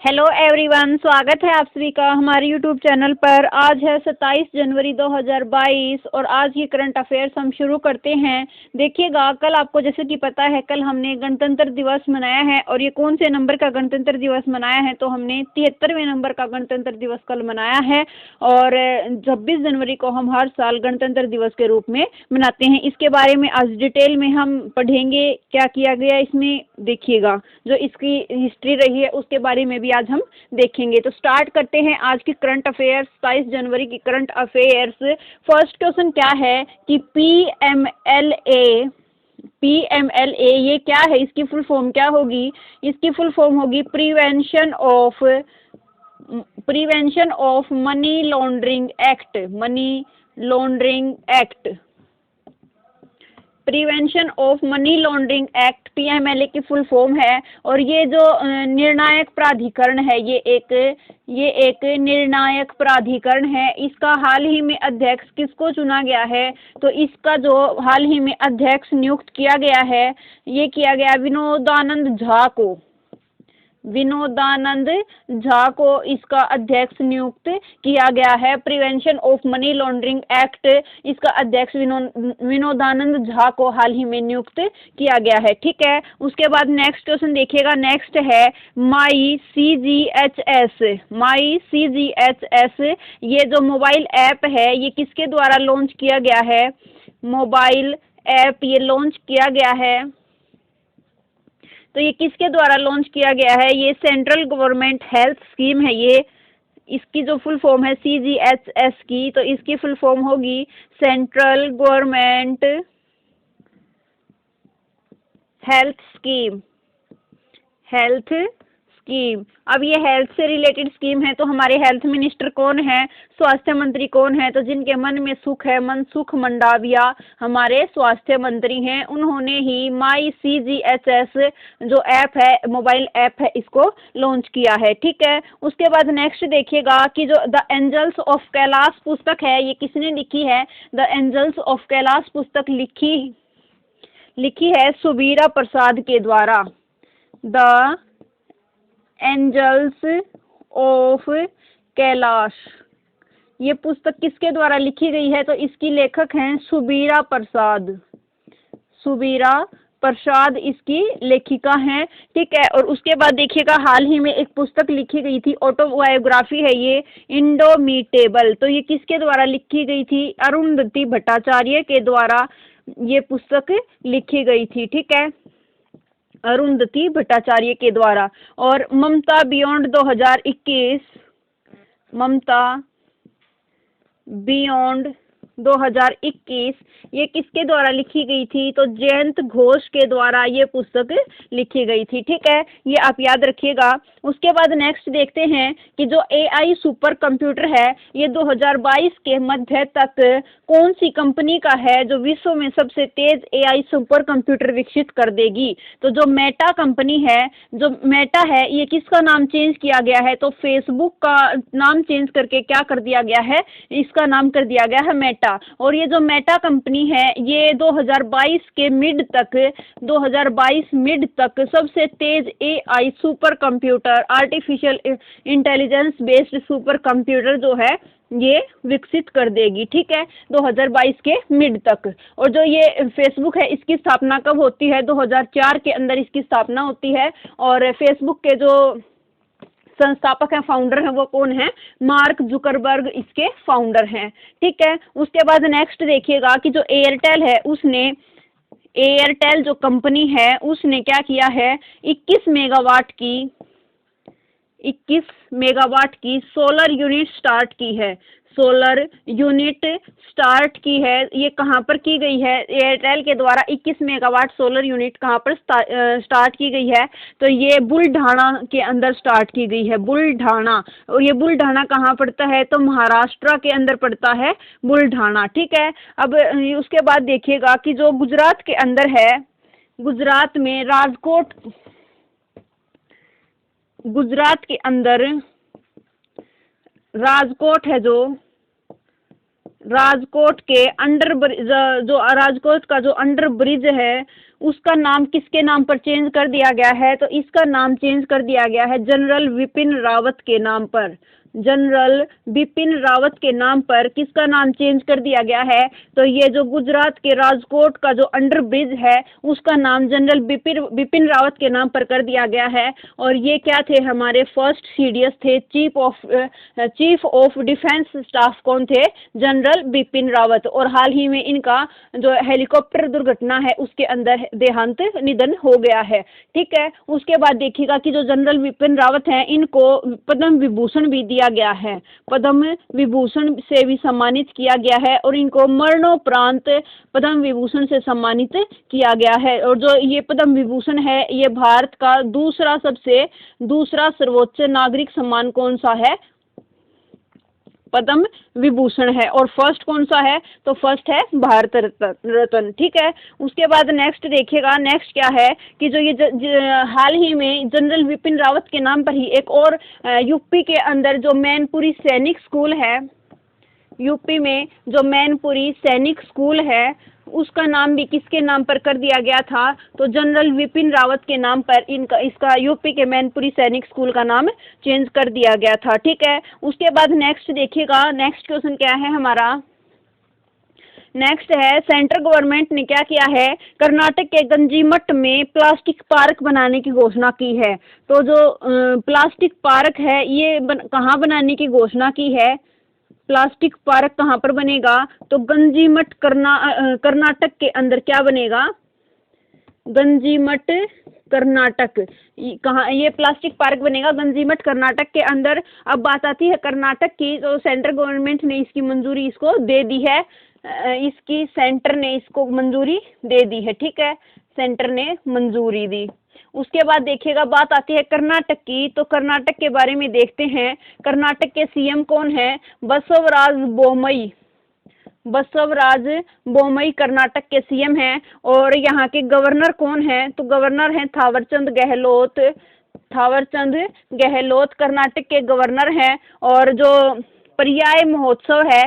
Hello everyone, स्वागत है आप सभी का हमारे यूट्यूब चैनल पर। आज है 27 जनवरी 2022 और आज की करंट अफेयर्स हम शुरू करते हैं। देखिएगा, कल आपको जैसे कि पता है, कल हमने गणतंत्र दिवस मनाया है। और ये कौन से नंबर का गणतंत्र दिवस मनाया है? तो हमने 73वें नंबर का गणतंत्र दिवस कल मनाया है। और 26 जनवरी को हम हर साल गणतंत्र दिवस के रूप में मनाते हैं। इसके बारे में आज डिटेल में हम पढ़ेंगे, क्या किया गया इसमें। देखिएगा, जो इसकी हिस्ट्री रही है उसके बारे में भी आज हम देखेंगे। तो स्टार्ट करते हैं आज की करंट अफेयर्स, 27 जनवरी की करंट अफेयर्स। फर्स्ट क्वेश्चन क्या है कि पीएमएलए ये क्या है? इसकी फुल फॉर्म क्या होगी? इसकी फुल फॉर्म होगी prevention of money laundering act. Money laundering act, prevention of money laundering act PMLA की फुल फॉर्म है। और ये जो निर्णायक प्राधिकरण है, ये एक निर्णायक प्राधिकरण है। इसका हाल ही में अध्यक्ष किसको चुना गया है? तो इसका जो हाल ही में अध्यक्ष नियुक्त किया गया है, ये किया गया विनोदानंद झा को। विनोदानंद झा को इसका अध्यक्ष नियुक्त किया गया है। Prevention of money laundering act, इसका अध्यक्ष विनोदानंद झा को हाल ही में नियुक्त किया गया है। ठीक है, उसके बाद नेक्स्ट क्वेश्चन देखिएगा। नेक्स्ट है माई सीजीएचएस। ये जो मोबाइल ऐप है, ये किसके द्वारा लॉन्च किया गया है? मोबाइल ऐप ये लॉन्च किया गया है, तो ये किसके द्वारा लॉन्च किया गया है? ये सेंट्रल गवर्नमेंट हेल्थ स्कीम है। ये इसकी जो फुल फॉर्म है सीजीएचएस की, तो इसकी फुल फॉर्म होगी सेंट्रल गवर्नमेंट हेल्थ स्कीम। अब ये हेल्थ से रिलेटेड स्कीम है, तो हमारे हेल्थ मिनिस्टर कौन है? स्वास्थ्य मंत्री कौन है? तो जिनके मन में सुख है, मनसुख मंडाविया हमारे स्वास्थ्य मंत्री हैं। उन्होंने ही माई सीजीएचएस जो ऐप है, मोबाइल ऐप है, इसको लॉन्च किया है। ठीक है, उसके बाद नेक्स्ट देखिएगा कि जो द एंजल्स ऑफ कैलाश पुस्तक है, ये किसने लिखी है? द एंजल्स ऑफ कैलाश पुस्तक लिखी है सुबीरा प्रसाद के द्वारा। द एंजल्स ऑफ कैलाश, ये पुस्तक किसके द्वारा लिखी गई है? तो इसकी लेखक हैं सुबीरा प्रसाद इसकी लेखिका हैं। ठीक है, और उसके बाद देखिएगा, हाल ही में एक पुस्तक लिखी गई थी, ऑटोबायोग्राफी है ये, इंडोमिटेबल। तो ये किसके द्वारा लिखी गई थी? अरुंधति भट्टाचार्य के द्वारा ये पुस्तक लिखी गई थी। ठीक है, अरुंधति भट्टाचार्य के द्वारा। और ममता बियॉन्ड 2021 ये किसके द्वारा लिखी गई थी? तो जयंत घोष के द्वारा ये पुस्तक लिखी गई थी। ठीक है, ये आप याद रखिएगा। उसके बाद नेक्स्ट देखते हैं कि जो एआई सुपर कंप्यूटर है, ये 2022 के मध्य तक कौन सी कंपनी का है जो विश्व में सबसे तेज एआई सुपर कंप्यूटर विकसित कर देगी? तो जो मेटा कंपनी है, जो मेटा है, ये किसका नाम चेंज किया गया है? तो फेसबुक का नाम चेंज करके क्या कर दिया गया है? इसका नाम कर दिया गया है मेटा। और ये जो मेटा कंपनी है, ये 2022 मिड तक सबसे तेज AI super computer, artificial intelligence based super computer जो है, ये विकसित कर देगी। ठीक है, 2022 के मिड तक। और जो ये फेसबुक है, इसकी स्थापना कब होती है? 2004 के अंदर इसकी स्थापना होती है। और फेसबुक के जो संस्थापक हैं, फाउंडर हैं, वो कौन है? मार्क जुकरबर्ग इसके फाउंडर हैं। ठीक है, उसके बाद नेक्स्ट देखिएगा कि जो एयरटेल जो कंपनी है, उसने क्या किया है? 21 मेगावाट की सोलर यूनिट स्टार्ट की है। ये कहाँ पर की गई है? एयरटेल के द्वारा 21 मेगावाट सोलर यूनिट कहाँ पर स्टार्ट की गई है? तो ये बुलढाणा के अंदर स्टार्ट की गई है, बुलढाणा। और ये बुलढाणा कहाँ पड़ता है? तो महाराष्ट्र के अंदर पड़ता है बुलढाणा। ठीक है, अब उसके बाद देखिएगा कि जो गुजरात के अंदर है, गुजरात के अंदर राजकोट है, जो राजकोट के अंडर जो राजकोट का जो अंडर ब्रिज है उसका नाम किसके नाम पर चेंज कर दिया गया है? तो इसका नाम चेंज कर दिया गया है जनरल बिपिन रावत के नाम पर। जनरल बिपिन रावत के नाम पर किसका नाम चेंज कर दिया गया है? तो ये जो गुजरात के राजकोट का जो अंडर ब्रिज है उसका नाम जनरल बिपिन रावत के नाम पर कर दिया गया है। और ये क्या थे? हमारे फर्स्ट सीडीएस थे, चीफ ऑफ डिफेंस स्टाफ कौन थे? जनरल बिपिन रावत। और हाल ही में इनका जो हेलीकॉप्टर दुर्घटना है उसके अंदर देहांत निधन हो गया है। ठीक है, उसके बाद देखिएगा कि जो जनरल बिपिन रावत हैं इनको पद्म विभूषण भी दिया गया है, पद्म विभूषण से भी सम्मानित किया गया है और इनको मरणोपरांत पद्म विभूषण से सम्मानित किया गया है। और जो ये पद्म विभूषण है ये भारत का दूसरा सर्वोच्च नागरिक सम्मान कौन सा है? पद्म विभूषण है। और फर्स्ट कौन सा है? तो फर्स्ट है भारत रत्न। ठीक है, उसके बाद नेक्स्ट देखिएगा, नेक्स्ट क्या है कि जो ये हाल ही में जनरल बिपिन रावत के नाम पर ही एक और यूपी के अंदर जो मैनपुरी सैनिक स्कूल है, यूपी में जो मैनपुरी सैनिक स्कूल है उसका नाम भी किसके नाम पर कर दिया गया था? तो जनरल बिपिन रावत के नाम पर इसका यूपी के मैनपुरी सैनिक स्कूल का नाम चेंज कर दिया गया था। ठीक है, उसके बाद नेक्स्ट देखिएगा, नेक्स्ट क्वेश्चन क्या है हमारा? नेक्स्ट है सेंट्रल गवर्नमेंट ने क्या किया है? कर्नाटक के गंजीमठ में प्लास्टिक पार्क बनाने की घोषणा की है। तो जो प्लास्टिक पार्क है ये कहाँ बनाने की घोषणा की है? प्लास्टिक पार्क कहाँ पर बनेगा? तो गंजीमठ कर्नाटक के अंदर क्या बनेगा? गंजीमठ कर्नाटक। कहाँ ये प्लास्टिक पार्क बनेगा? गंजीमठ कर्नाटक के अंदर। अब बात आती है कर्नाटक की, तो सेंट्रल गवर्नमेंट ने इसकी मंजूरी इसको दे दी है, इसकी सेंटर ने इसको मंजूरी दे दी है। ठीक है, सेंटर ने मंजूरी दी। उसके बाद देखिएगा बात आती है कर्नाटक की, तो कर्नाटक के बारे में देखते हैं। कर्नाटक के सीएम कौन है? बसवराज बोमई। बसवराज बोमई कर्नाटक के सीएम हैं। और यहाँ के गवर्नर कौन है? तो गवर्नर हैं थावरचंद गहलोत। थावरचंद गहलोत कर्नाटक के गवर्नर हैं। और जो पर्याय महोत्सव है,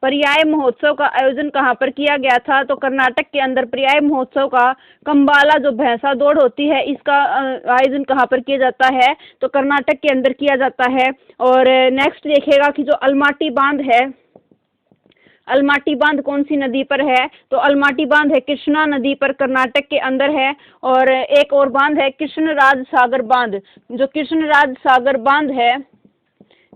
पर्याय महोत्सव का आयोजन कहाँ पर किया गया था? तो कर्नाटक के अंदर पर्याय महोत्सव का कंबाला जो भैंसा दौड़ होती है इसका आयोजन कहाँ पर किया जाता है? तो कर्नाटक के अंदर किया जाता है। और नेक्स्ट देखिएगा कि जो अलमाटी बांध है, अलमाटी बांध कौन सी नदी पर है? तो अलमाटी बांध है कृष्णा नदी पर, कर्नाटक के अंदर है। और एक और बांध है कृष्णराज सागर बांध। जो कृष्णराज सागर बांध है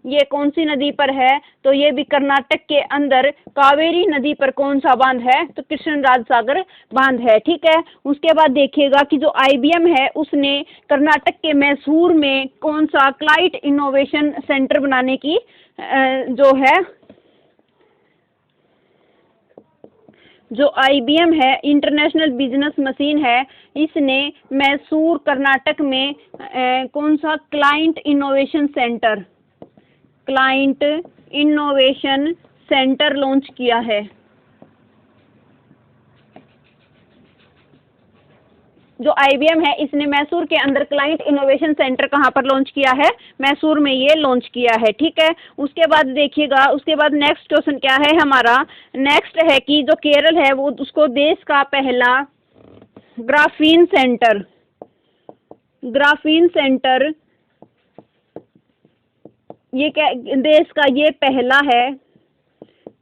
ये कौन सी नदी पर है? तो ये भी कर्नाटक के अंदर कावेरी नदी पर कौन सा बांध है? तो कृष्णराज सागर बांध है। ठीक है, उसके बाद देखिएगा कि जो आईबीएम है उसने कर्नाटक के मैसूर में कौन सा क्लाइट इनोवेशन सेंटर बनाने की जो है, जो आईबीएम है इंटरनेशनल बिजनेस मशीन है, इसने मैसूर कर्नाटक में कौन सा क्लाइंट इनोवेशन सेंटर लॉन्च किया है। जो आईबीएम है इसने मैसूर के अंदर क्लाइंट इनोवेशन सेंटर कहाँ पर लॉन्च किया है? मैसूर में ये लॉन्च किया है। ठीक है, उसके बाद देखिएगा, उसके बाद नेक्स्ट क्वेश्चन क्या है हमारा? नेक्स्ट है कि जो केरल है वो उसको देश का पहला ग्राफीन सेंटर ये क्या देश का ये पहला है,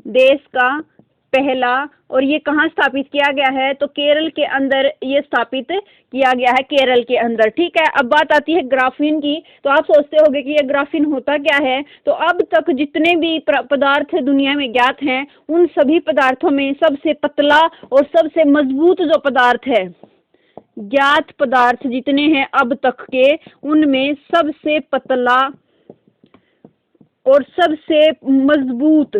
देश का पहला। और ये कहाँ स्थापित किया गया है? तो केरल के अंदर ये स्थापित किया गया है, केरल के अंदर। ठीक है, अब बात आती है ग्राफीन की। तो आप सोचते होंगे कि ये ग्राफीन होता क्या है? तो अब तक जितने भी पदार्थ दुनिया में ज्ञात हैं उन सभी पदार्थों में सबसे पतला और सबसे मजबूत जो पदार्थ है, ज्ञात पदार्थ जितने हैं अब तक के, उनमें सबसे पतला और सबसे मजबूत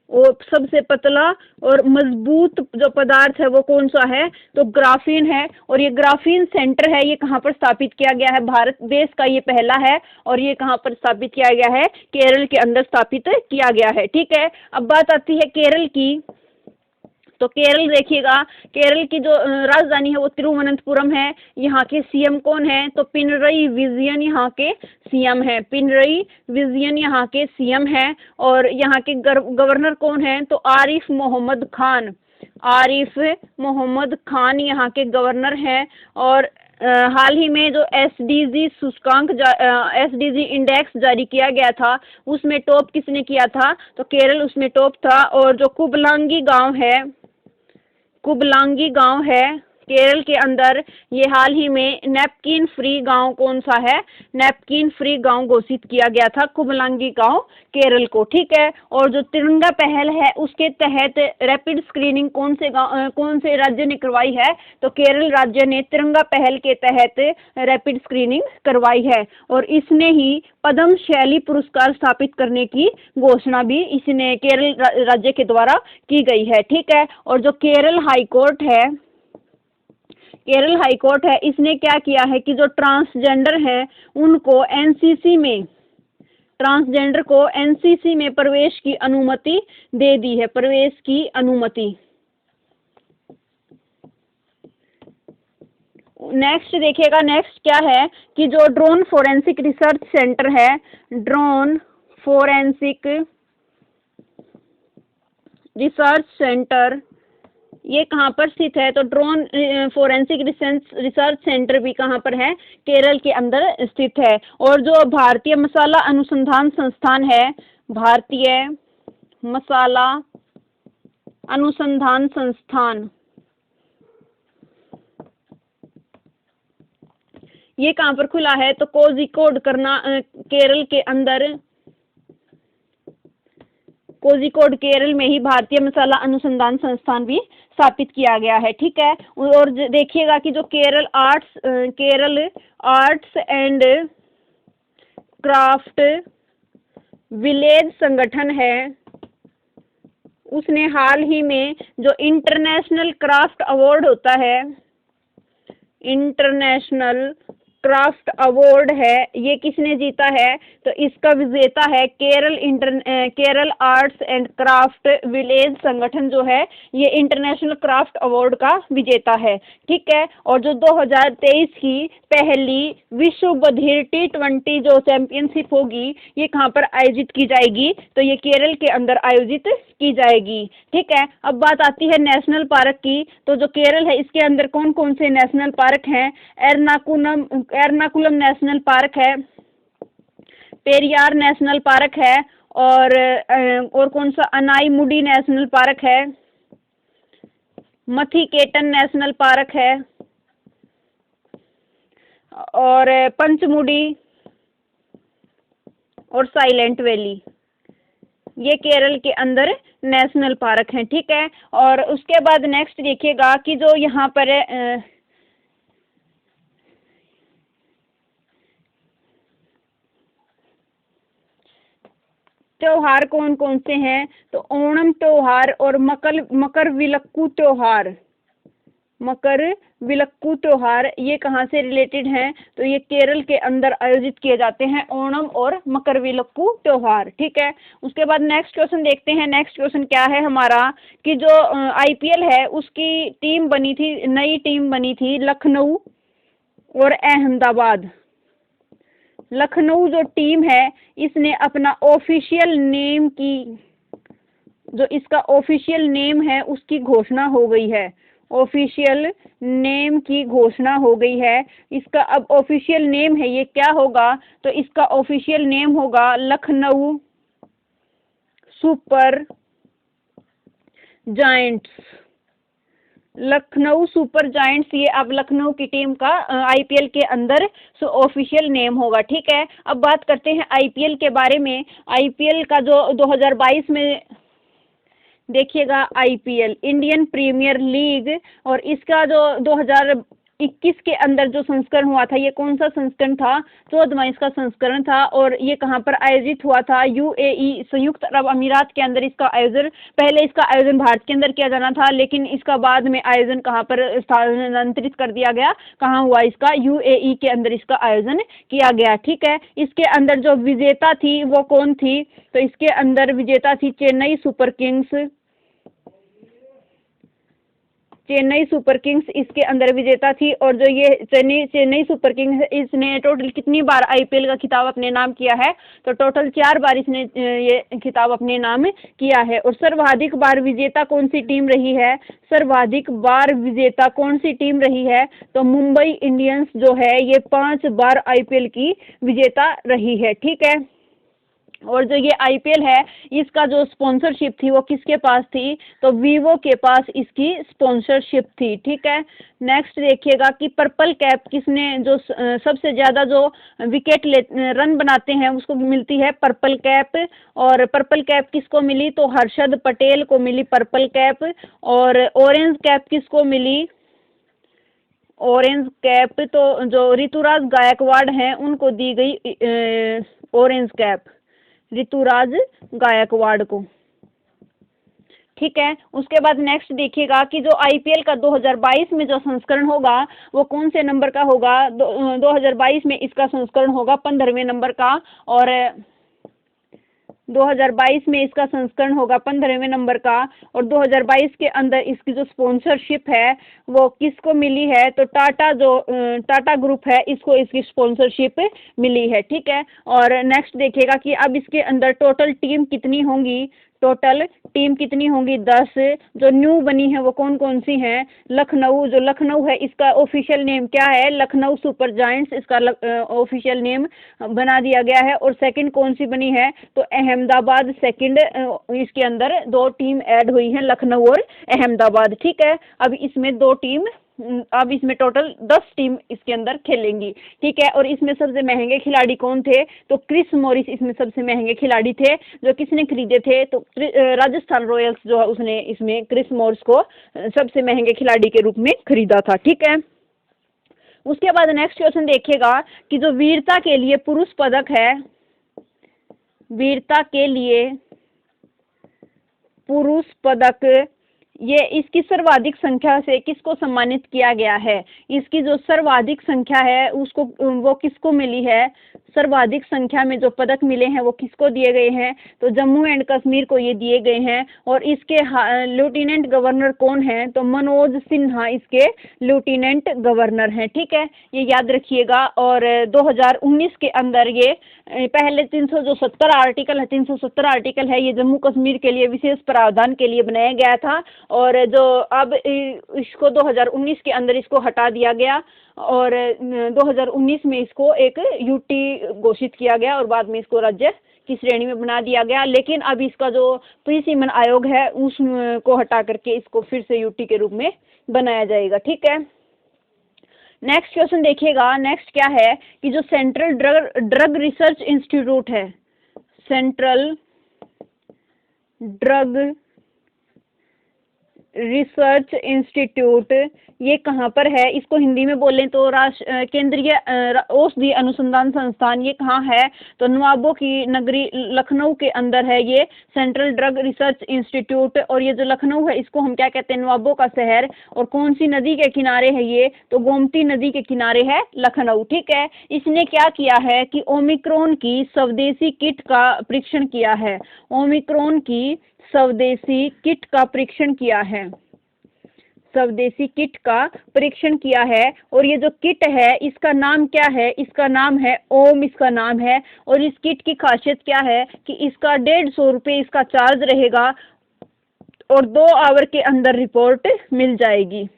और मजबूत जो पदार्थ है वो कौन सा है? तो ग्राफीन है। और ये ग्राफीन सेंटर है ये कहाँ पर स्थापित किया गया है? भारत देश का ये पहला है। और ये कहाँ पर स्थापित किया गया है? केरल के अंदर स्थापित किया गया है। ठीक है, अब बात आती है केरल की। तो केरल देखिएगा, केरल की जो राजधानी है वो तिरुवनंतपुरम है। यहाँ के सीएम कौन है? तो पिनरई विजयन यहाँ के सीएम है। पिनरई विजयन यहाँ के सीएम है। और यहाँ के गवर्नर कौन है? तो आरिफ मोहम्मद खान। आरिफ मोहम्मद खान यहाँ के गवर्नर हैं। और हाल ही में जो एसडीजी सूचकांक एसडीजी इंडेक्स जारी किया गया था, उसमें टॉप किसने किया था? तो केरल उसमें टॉप था। और जो कुबलांगी गांव है, कुबलांगी गांव है केरल के अंदर, ये हाल ही में नैपकिन फ्री गांव कौन सा है? नैपकिन फ्री गांव घोषित किया गया था कुबलांगी गांव केरल को, ठीक है। और जो तिरंगा पहल है उसके तहत रैपिड स्क्रीनिंग कौन से राज्य ने करवाई है? तो केरल राज्य ने तिरंगा पहल के तहत रैपिड स्क्रीनिंग करवाई है। और इसने ही पद्म शैली पुरस्कार स्थापित करने की घोषणा भी इसने केरल राज्य के द्वारा की गई है, ठीक है। और जो केरल हाईकोर्ट है, केरल हाईकोर्ट है, इसने क्या किया है कि जो ट्रांसजेंडर हैं उनको एनसीसी में, ट्रांसजेंडर को एनसीसी में प्रवेश की अनुमति दे दी है, प्रवेश की अनुमति। नेक्स्ट देखिएगा, नेक्स्ट क्या है कि जो ड्रोन फोरेंसिक रिसर्च सेंटर है, ड्रोन फोरेंसिक रिसर्च सेंटर, ये कहाँ पर स्थित है? तो ड्रोन फोरेंसिक रिसर्च सेंटर भी कहाँ पर है? केरल के अंदर स्थित है। और जो भारतीय मसाला अनुसंधान संस्थान है, भारतीय मसाला अनुसंधान संस्थान, ये कहाँ पर खुला है? तो कोझिकोड केरल के अंदर, कोझिकोड केरल में ही भारतीय मसाला अनुसंधान संस्थान भी स्थापित किया गया है, ठीक है। और देखिएगा कि जो Kerala arts and craft village संगठन है, उसने हाल ही में जो इंटरनेशनल क्राफ्ट अवार्ड होता है, इंटरनेशनल क्राफ्ट अवार्ड है, ये किसने जीता है? तो इसका विजेता है Kerala arts and craft village संगठन जो है, ये इंटरनेशनल क्राफ्ट अवार्ड का विजेता है, ठीक है। और जो 2023 की पहली विश्व बधिर T20 जो चैंपियनशिप होगी, ये कहाँ पर आयोजित की जाएगी? तो ये केरल के अंदर आयोजित की जाएगी, ठीक है। अब बात आती है नेशनल पार्क की। तो जो केरल है इसके अंदर कौन कौन से नेशनल पार्क हैं? एर्नाकुलम नेशनल पार्क है, पेरियार नेशनल पार्क है, और कौन सा? अनाईमुडी नेशनल पार्क है, मथिकेटन नेशनल पार्क है, और पंचमुड़ी और साइलेंट वैली, ये केरल के अंदर नेशनल पार्क हैं, ठीक है। और उसके बाद नेक्स्ट देखिएगा कि जो यहाँ पर त्योहार कौन कौन से हैं? तो ओणम त्योहार और मकरविलक्कू त्योहार, मकरविलक्कू त्योहार, ये कहाँ से रिलेटेड हैं? तो ये केरल के अंदर आयोजित किए जाते हैं ओणम और मकरविलक्कू त्योहार, ठीक है। उसके बाद नेक्स्ट क्वेश्चन देखते हैं। नेक्स्ट क्वेश्चन क्या है हमारा कि जो आईपीएल है उसकी टीम बनी थी, नई टीम बनी थी लखनऊ और अहमदाबाद। लखनऊ जो टीम है इसने अपना ऑफिशियल नेम की, जो इसका ऑफिशियल नेम है उसकी घोषणा हो गई है, ऑफिशियल नेम की घोषणा हो गई है। इसका अब ऑफिशियल नेम है, ये क्या होगा? तो इसका ऑफिशियल नेम होगा Lucknow super giants. Lucknow super giants, ये अब लखनऊ की टीम का आईपीएल के अंदर ऑफिशियल नेम होगा, ठीक है। अब बात करते हैं आईपीएल के बारे में। आईपीएल का जो 2022 में देखिएगा, आईपीएल इंडियन प्रीमियर लीग, और इसका जो 2021 के अंदर जो संस्करण हुआ था, ये कौन सा संस्करण था? 14वां इसका संस्करण था। और ये कहाँ पर आयोजित हुआ था? यूएई, संयुक्त अरब अमीरात के अंदर इसका आयोजन, पहले इसका आयोजन भारत के अंदर किया जाना था, लेकिन इसका बाद में आयोजन कहाँ पर स्थानांतरित कर दिया गया? कहाँ हुआ इसका? यूएई के अंदर इसका आयोजन किया गया, ठीक है। इसके अंदर जो विजेता थी वो कौन थी? तो इसके अंदर विजेता थी Chennai super Kings, Chennai super Kings इसके अंदर विजेता थी। और जो ये चेन्नई सुपर किंग्स है, इसने टोटल कितनी बार आईपीएल का खिताब अपने नाम किया है? तो टोटल 4 बार इसने ये खिताब अपने नाम किया है। और सर्वाधिक बार विजेता कौन सी टीम रही है? सर्वाधिक बार विजेता कौन सी टीम रही है? तो मुंबई इंडियंस जो है ये 5 बार आईपीएल की विजेता रही है। ठीक है। और जो ये आईपीएल है, इसका जो स्पॉन्सरशिप थी वो किसके पास थी? तो वीवो के पास इसकी स्पॉन्सरशिप थी। ठीक है। नेक्स्ट देखिएगा कि पर्पल कैप किसने, जो सबसे ज्यादा जो विकेट रन बनाते हैं उसको मिलती है पर्पल कैप। और पर्पल कैप किसको मिली? तो हर्षद पटेल को मिली पर्पल कैप। और ऑरेंज कैप किसको मिली? ऑरेंज कैप तो जो ऋतुराज गायकवाड़ हैं उनको दी गई ऑरेंज कैप, ऋतुराज गायकवाड़ को। ठीक है। उसके बाद नेक्स्ट देखिएगा कि जो आईपीएल का 2022 में जो संस्करण होगा वो कौन से नंबर का होगा? 2022 में इसका संस्करण होगा 15वें नंबर का। और 2022 में इसका संस्करण होगा 15वें नंबर का। और 2022 के अंदर इसकी जो स्पॉन्सरशिप है वो किसको मिली है? तो टाटा ग्रुप है, इसको इसकी स्पॉन्सरशिप मिली है। ठीक है। और नेक्स्ट देखिएगा कि अब इसके अंदर टोटल टीम कितनी होंगी? टोटल टीम कितनी होंगी? 10। जो न्यू बनी है वो कौन कौन सी हैं? लखनऊ, जो लखनऊ है इसका ऑफिशियल नेम क्या है? लखनऊ सुपर जायंट्स इसका ऑफिशियल नेम बना दिया गया है। और सेकंड कौन सी बनी है? तो अहमदाबाद सेकंड, इसके अंदर 2 टीम ऐड हुई हैं, लखनऊ और अहमदाबाद। ठीक है। अब इसमें टोटल 10 टीम इसके अंदर खेलेंगी। ठीक है। और इसमें सबसे महंगे खिलाड़ी कौन थे? तो क्रिस मॉरिस इसमें सबसे महंगे खिलाड़ी थे। जो किसने खरीदे थे? तो राजस्थान रॉयल्स जो है उसने इसमें क्रिस मॉरिस को सबसे महंगे खिलाड़ी के रूप में खरीदा था। ठीक है। उसके बाद नेक्स्ट क्वेश्चन देखिएगा कि जो वीरता के लिए पुरुष पदक है, वीरता के लिए पुरुष पदक, ये इसकी सर्वाधिक संख्या से किसको सम्मानित किया गया है? इसकी जो सर्वाधिक संख्या है उसको वो किसको मिली है? सर्वाधिक संख्या में जो पदक मिले हैं वो किसको दिए गए हैं? तो जम्मू एंड कश्मीर को ये दिए गए हैं। और इसके लेफ्टिनेंट गवर्नर कौन है? तो मनोज सिन्हा इसके लेफ्टिनेंट गवर्नर हैं। ठीक है, ये याद रखिएगा। और 2019 के अंदर ये पहले 370 आर्टिकल है, ये जम्मू कश्मीर के लिए विशेष प्रावधान के लिए बनाया गया था। और जो अब इसको 2019 के अंदर इसको हटा दिया गया और 2019 में इसको एक यूटी घोषित किया गया और बाद में इसको राज्य की श्रेणी में बना दिया गया। लेकिन अब इसका जो परिसीमन आयोग है उसको हटा करके इसको फिर से यूटी के रूप में बनाया जाएगा। ठीक है। नेक्स्ट क्वेश्चन देखिएगा। नेक्स्ट क्या है कि जो सेंट्रल ड्रग रिसर्च इंस्टीट्यूट है, सेंट्रल ड्रग रिसर्च इंस्टीट्यूट, ये कहाँ पर है? इसको हिंदी में बोलें तो केंद्रीय औषधि अनुसंधान संस्थान, ये कहाँ है? तो नवाबों की नगरी लखनऊ के अंदर है ये सेंट्रल ड्रग रिसर्च इंस्टीट्यूट। और ये जो लखनऊ है इसको हम क्या कहते हैं? नवाबों का शहर। और कौन सी नदी के किनारे है ये? तो गोमती नदी के किनारे है लखनऊ। ठीक है। इसने क्या किया है कि ओमिक्रॉन की स्वदेशी किट का परीक्षण किया है, ओमिक्रॉन की स्वदेशी किट का परीक्षण किया है, स्वदेशी किट का परीक्षण किया है। और ये जो किट है इसका नाम क्या है? इसका नाम है ओम, इसका नाम है। और इस किट की खासियत क्या है कि इसका 150 रुपये इसका चार्ज रहेगा और 2 आवर के अंदर रिपोर्ट मिल जाएगी,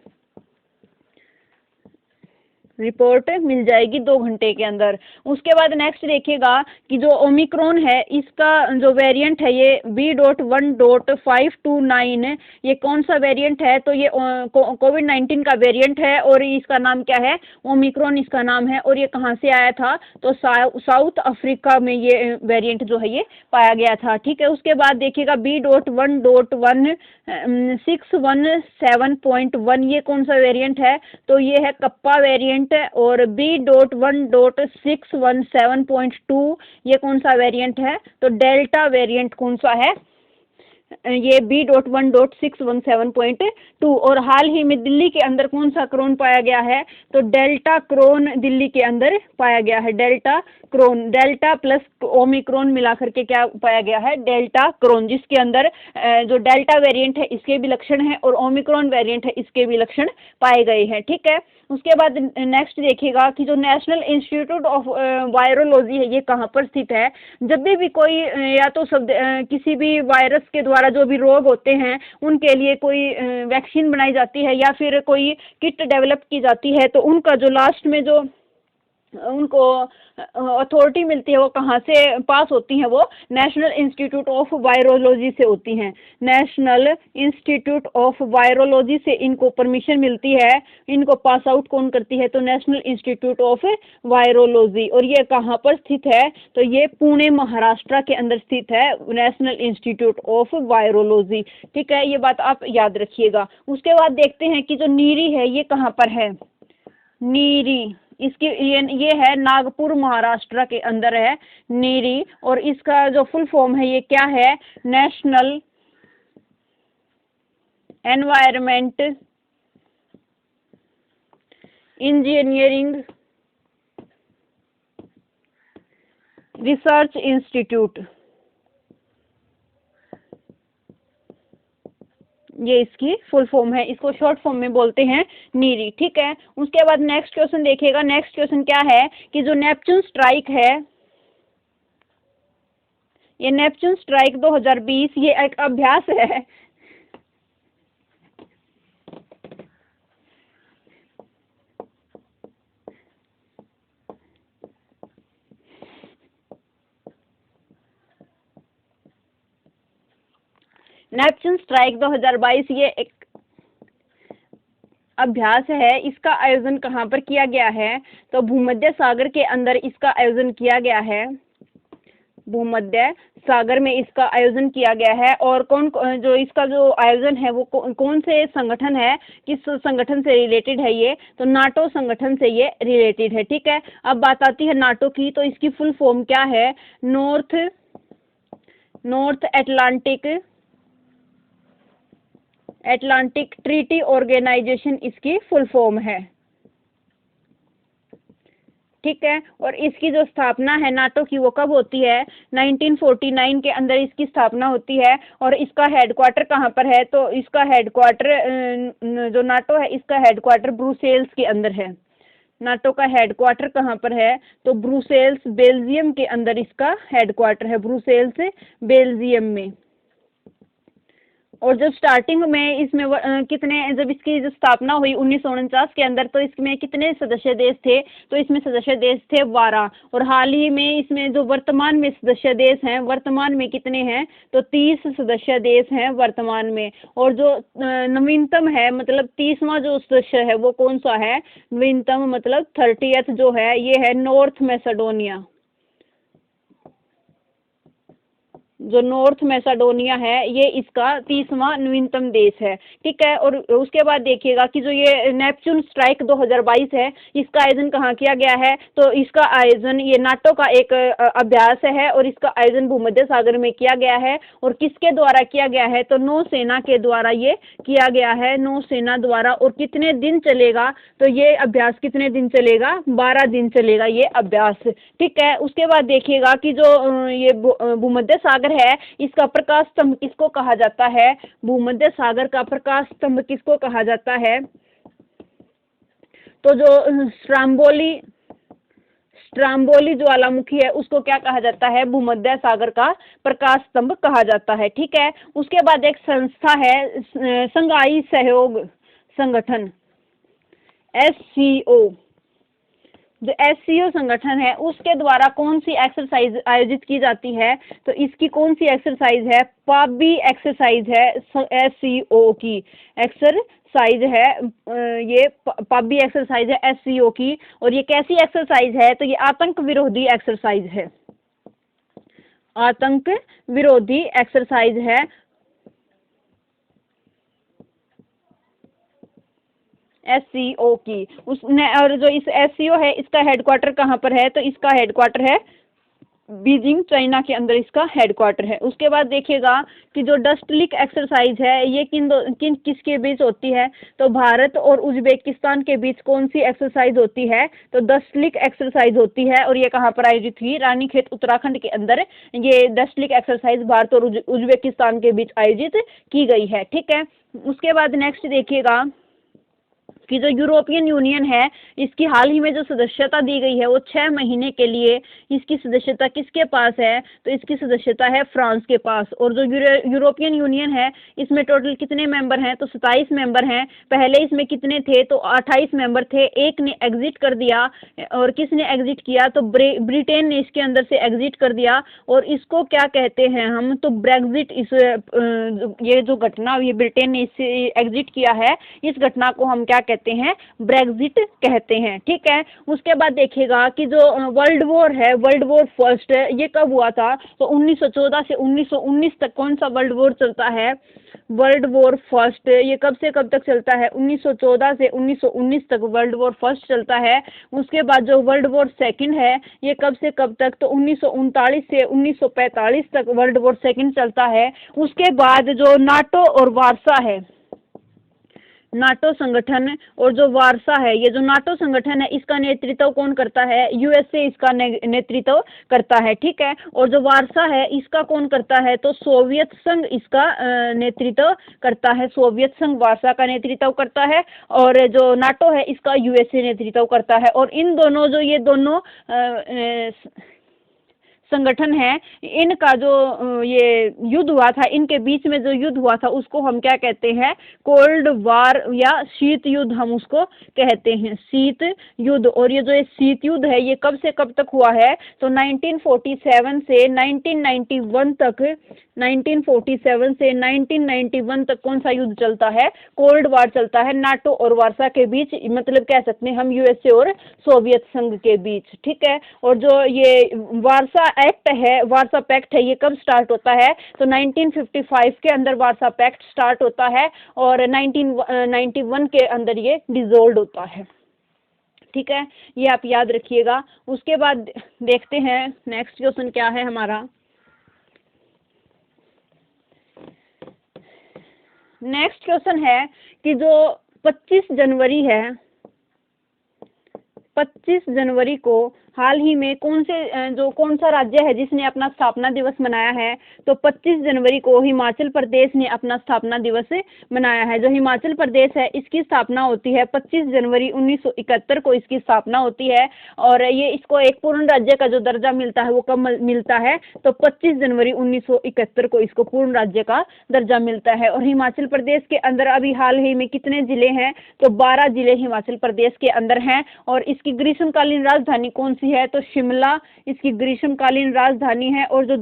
रिपोर्ट मिल जाएगी 2 घंटे के अंदर। उसके बाद नेक्स्ट देखिएगा कि जो ओमिक्रॉन है इसका जो वेरिएंट है ये B.1.529, ये कौन सा वेरिएंट है? तो ये कोविड-19 का वेरिएंट है और इसका नाम क्या है? ओमिक्रॉन इसका नाम है। और ये कहाँ से आया था? तो साउथ अफ्रीका में ये वेरिएंट जो है ये पाया गया था। ठीक है। उसके बाद देखिएगा B.1.1.617.1, ये कौन सा वेरिएंट है? तो ये है कप्पा वेरिएंट। और B.1.617.2, ये कौन सा वेरिएंट है? तो डेल्टा वेरिएंट कौन सा है? ये B.1.617.2। और हाल ही में दिल्ली के अंदर कौन सा क्रोन पाया गया है, तो डेल्टा क्रोन दिल्ली के अंदर पाया गया है। Deltacron, delta plus omicron मिला करके क्या पाया गया है, डेल्टा क्रोन, जिसके अंदर जो डेल्टा वेरिएंट है इसके भी लक्षण है और ओमिक्रॉन वेरिएंट है इसके भी लक्षण पाए गए हैं। ठीक है, उसके बाद नेक्स्ट देखिएगा कि जो नेशनल इंस्टीट्यूट ऑफ वायरोलॉजी है ये कहाँ पर स्थित है। जब भी कोई या तो किसी भी वायरस के द्वारा जो भी रोग होते हैं उनके लिए कोई वैक्सीन बनाई जाती है या फिर कोई किट डेवलप की जाती है, तो उनका जो लास्ट में जो उनको अथॉरिटी मिलती है वो कहाँ से पास होती है, वो नेशनल इंस्टीट्यूट ऑफ वायरोलॉजी से होती हैं। नेशनल इंस्टीट्यूट ऑफ वायरोलॉजी से इनको परमिशन मिलती है। इनको पास आउट कौन करती है, तो नेशनल इंस्टीट्यूट ऑफ वायरोलॉजी। और ये कहाँ पर स्थित है, तो ये पुणे महाराष्ट्र के अंदर स्थित है, नेशनल इंस्टीट्यूट ऑफ वायरोलॉजी। ठीक है, ये बात आप याद रखिएगा। उसके बाद देखते हैं कि जो नीरी है ये कहाँ पर है। नीरी, इसकी ये है नागपुर महाराष्ट्र के अंदर है नीरी। और इसका जो फुल फॉर्म है ये क्या है, national environment engineering research institute, ये इसकी फुल फॉर्म है। इसको शॉर्ट फॉर्म में बोलते हैं नीरी। ठीक है, उसके बाद नेक्स्ट क्वेश्चन देखिएगा। नेक्स्ट क्वेश्चन क्या है कि जो नेपच्यून स्ट्राइक है, ये नेपच्यून स्ट्राइक 2020 ये एक अभ्यास है। नेपच्यून स्ट्राइक 2022 ये एक अभ्यास है। इसका आयोजन कहाँ पर किया गया है, तो भूमध्य सागर के अंदर इसका आयोजन किया गया है। भूमध्य सागर में इसका आयोजन किया गया है। और कौन जो इसका जो आयोजन है वो कौन से संगठन है, किस संगठन से रिलेटेड है ये, तो नाटो संगठन से ये रिलेटेड है। ठीक है, अब बात आती है नाटो की, तो इसकी फुल फॉर्म क्या है, नॉर्थ अटलांटिक ट्रीटी ऑर्गेनाइजेशन इसकी फुल फॉर्म है। ठीक है, और इसकी जो स्थापना है नाटो की वो कब होती है, 1949 के अंदर इसकी स्थापना होती है। और इसका हेडक्वार्टर कहाँ पर है, तो इसका हेडक्वार्टर जो नाटो है इसका हेडक्वार्टर ब्रुसेल्स के अंदर है। नाटो का हेडक्वार्टर कहाँ पर है, तो ब्रुसेल्स बेल्जियम के अंदर इसका हेडक्वार्टर है, ब्रुसेल्स बेल्जियम में। और जब स्टार्टिंग में इसमें जब इसकी जो स्थापना हुई 1949 के अंदर, तो इसमें कितने सदस्य देश थे, तो इसमें सदस्य देश थे 12। और हाल ही में इसमें जो वर्तमान में सदस्य देश हैं, वर्तमान में कितने हैं, तो 30 सदस्य देश हैं वर्तमान में। और जो नवीनतम है, मतलब 30वां जो सदस्य है वो कौन सा है, नवीनतम मतलब 30th जो है ये है नॉर्थ मैसेडोनिया। जो नॉर्थ मैसेडोनिया है ये इसका 30वां नवीनतम देश है। ठीक है, और उसके बाद देखिएगा कि जो ये नेपच्यून स्ट्राइक 2022 है इसका आयोजन कहाँ किया गया है, तो इसका आयोजन ये नाटो का एक अभ्यास है और इसका आयोजन भूमध्य सागर में किया गया है। और किसके द्वारा किया गया है, तो नौसेना के द्वारा ये किया गया है, नौसेना द्वारा। और कितने दिन चलेगा, तो ये अभ्यास कितने दिन चलेगा, 12 दिन चलेगा ये अभ्यास। ठीक है, उसके बाद देखिएगा कि जो ये भूमध्य सागर है इसका प्रकाश स्तंभ किसको कहा जाता है, भूमध्य सागर का प्रकाश स्तंभ किसको कहा जाता है, तो जो स्ट्राम्बोली ज्वालामुखी है उसको क्या कहा जाता है, भूमध्य सागर का प्रकाश स्तंभ कहा जाता है। ठीक है, उसके बाद एक संस्था है संघाई सहयोग संगठन, SCO। जो SCO संगठन है उसके द्वारा कौन सी एक्सरसाइज आयोजित की जाती है, तो इसकी कौन सी एक्सरसाइज है, पाबी एक्सरसाइज है SCO की एक्सरसाइज है, ये पाबी एक्सरसाइज है SCO की। और ये कैसी एक्सरसाइज है, तो ये आतंक विरोधी एक्सरसाइज है, आतंक विरोधी एक्सरसाइज है SCO की उसने। और जो इस SCO है इसका हेडक्वार्टर कहाँ पर है, तो इसका हेडक्वार्टर है बीजिंग चाइना के अंदर इसका हेडक्वार्टर है। उसके बाद देखिएगा कि जो डस्टलिक एक्सरसाइज है ये किसके बीच होती है, तो भारत और उज्बेकिस्तान के बीच कौन सी एक्सरसाइज होती है, तो डस्टलिक एक्सरसाइज होती है। और ये कहाँ पर आयोजित हुई, रानीखेत उत्तराखंड के अंदर ये डस्टलिक एक्सरसाइज भारत और उज्बेकिस्तान के बीच आयोजित की गई है। ठीक है, उसके बाद नेक्स्ट देखिएगा कि जो यूरोपियन यूनियन है इसकी हाल ही में जो सदस्यता दी गई है वो 6 महीने के लिए, इसकी सदस्यता किसके पास है, तो इसकी सदस्यता है फ्रांस के पास। और जो यूरोपियन यूनियन है इसमें टोटल कितने मेंबर हैं, तो 27 मेंबर हैं। पहले इसमें कितने थे, तो 28 मेंबर थे, एक ने एग्जिट कर दिया। और किसने एग्जिट किया, तो ब्रिटेन ने इसके अंदर से एग्जिट कर दिया। और इसको क्या कहते हैं हम, तो ब्रेग्जिट। इस ये जो घटना हुई, ब्रिटेन ने इससे एग्जिट किया है, इस घटना को हम क्या कहते हैं, ब्रेग्जिट कहते हैं। ठीक है, उसके बाद देखिएगा कि जो वर्ल्ड वॉर है, वर्ल्ड वॉर फर्स्ट, ये कब हुआ था, तो 1914 से 1919 तक कौन सा वर्ल्ड वॉर चलता है, वर्ल्ड वॉर फर्स्ट। ये कब से कब तक चलता है, 1914 से 1919 तक वर्ल्ड वॉर फर्स्ट चलता है। उसके बाद जो वर्ल्ड वॉर सेकंड है ये कब से कब तक, तो 1939 से 1945 तक वर्ल्ड वॉर सेकंड चलता है। उसके बाद जो नाटो और वार्सा है, नाटो संगठन और जो वार्सा है, ये जो नाटो संगठन है इसका नेतृत्व कौन करता है, यूएसए इसका नेतृत्व करता है। ठीक है, और जो वार्सा है इसका कौन करता है, तो सोवियत संघ इसका नेतृत्व करता है। सोवियत संघ वार्सा का नेतृत्व करता है और जो नाटो है इसका यूएसए नेतृत्व करता है। और इन दोनों जो ये दोनों संगठन है, इनका जो ये युद्ध हुआ था, इनके बीच में जो युद्ध हुआ था उसको हम क्या कहते हैं, कोल्ड वार या शीत युद्ध हम उसको कहते हैं, शीत युद्ध। और ये जो ये शीत युद्ध है ये कब से कब तक हुआ है, तो 1947 से 1991 तक, 1947 से 1991 तक कौन सा युद्ध चलता है, कोल्ड वार चलता है नाटो और वार्सा के बीच, मतलब कह सकते हैं हम यूएसए और सोवियत संघ के बीच। ठीक है, और जो ये वार्सा एक्ट है, वार्सा पैक्ट है, ये कब स्टार्ट होता है, तो 1955 के अंदर वार्सा पैक्ट स्टार्ट होता है और 1991 के अंदर ये डिसॉल्व होता है। ठीक है, ये आप याद रखिएगा। उसके बाद देखते हैं नेक्स्ट क्वेश्चन क्या है हमारा। नेक्स्ट क्वेश्चन है कि जो 25 जनवरी है, 25 जनवरी को हाल ही में कौन सा राज्य है जिसने अपना स्थापना दिवस मनाया है, तो 25 जनवरी को हिमाचल प्रदेश ने अपना स्थापना दिवस मनाया है। जो हिमाचल प्रदेश है इसकी स्थापना होती है 25 जनवरी 1971 को इसकी स्थापना होती है। और ये इसको एक पूर्ण राज्य का जो दर्जा मिलता है वो कब मिलता है, तो 25 जनवरी 1971 को इसको पूर्ण राज्य का दर्जा मिलता है। और हिमाचल प्रदेश के अंदर अभी हाल ही में कितने जिले हैं, तो 12 जिले हिमाचल प्रदेश के अंदर हैं। और इसकी ग्रीष्मकालीन राजधानी कौन सी है, तो शिमला इसकी ग्रीष्मकालीन राजधानी है। और जो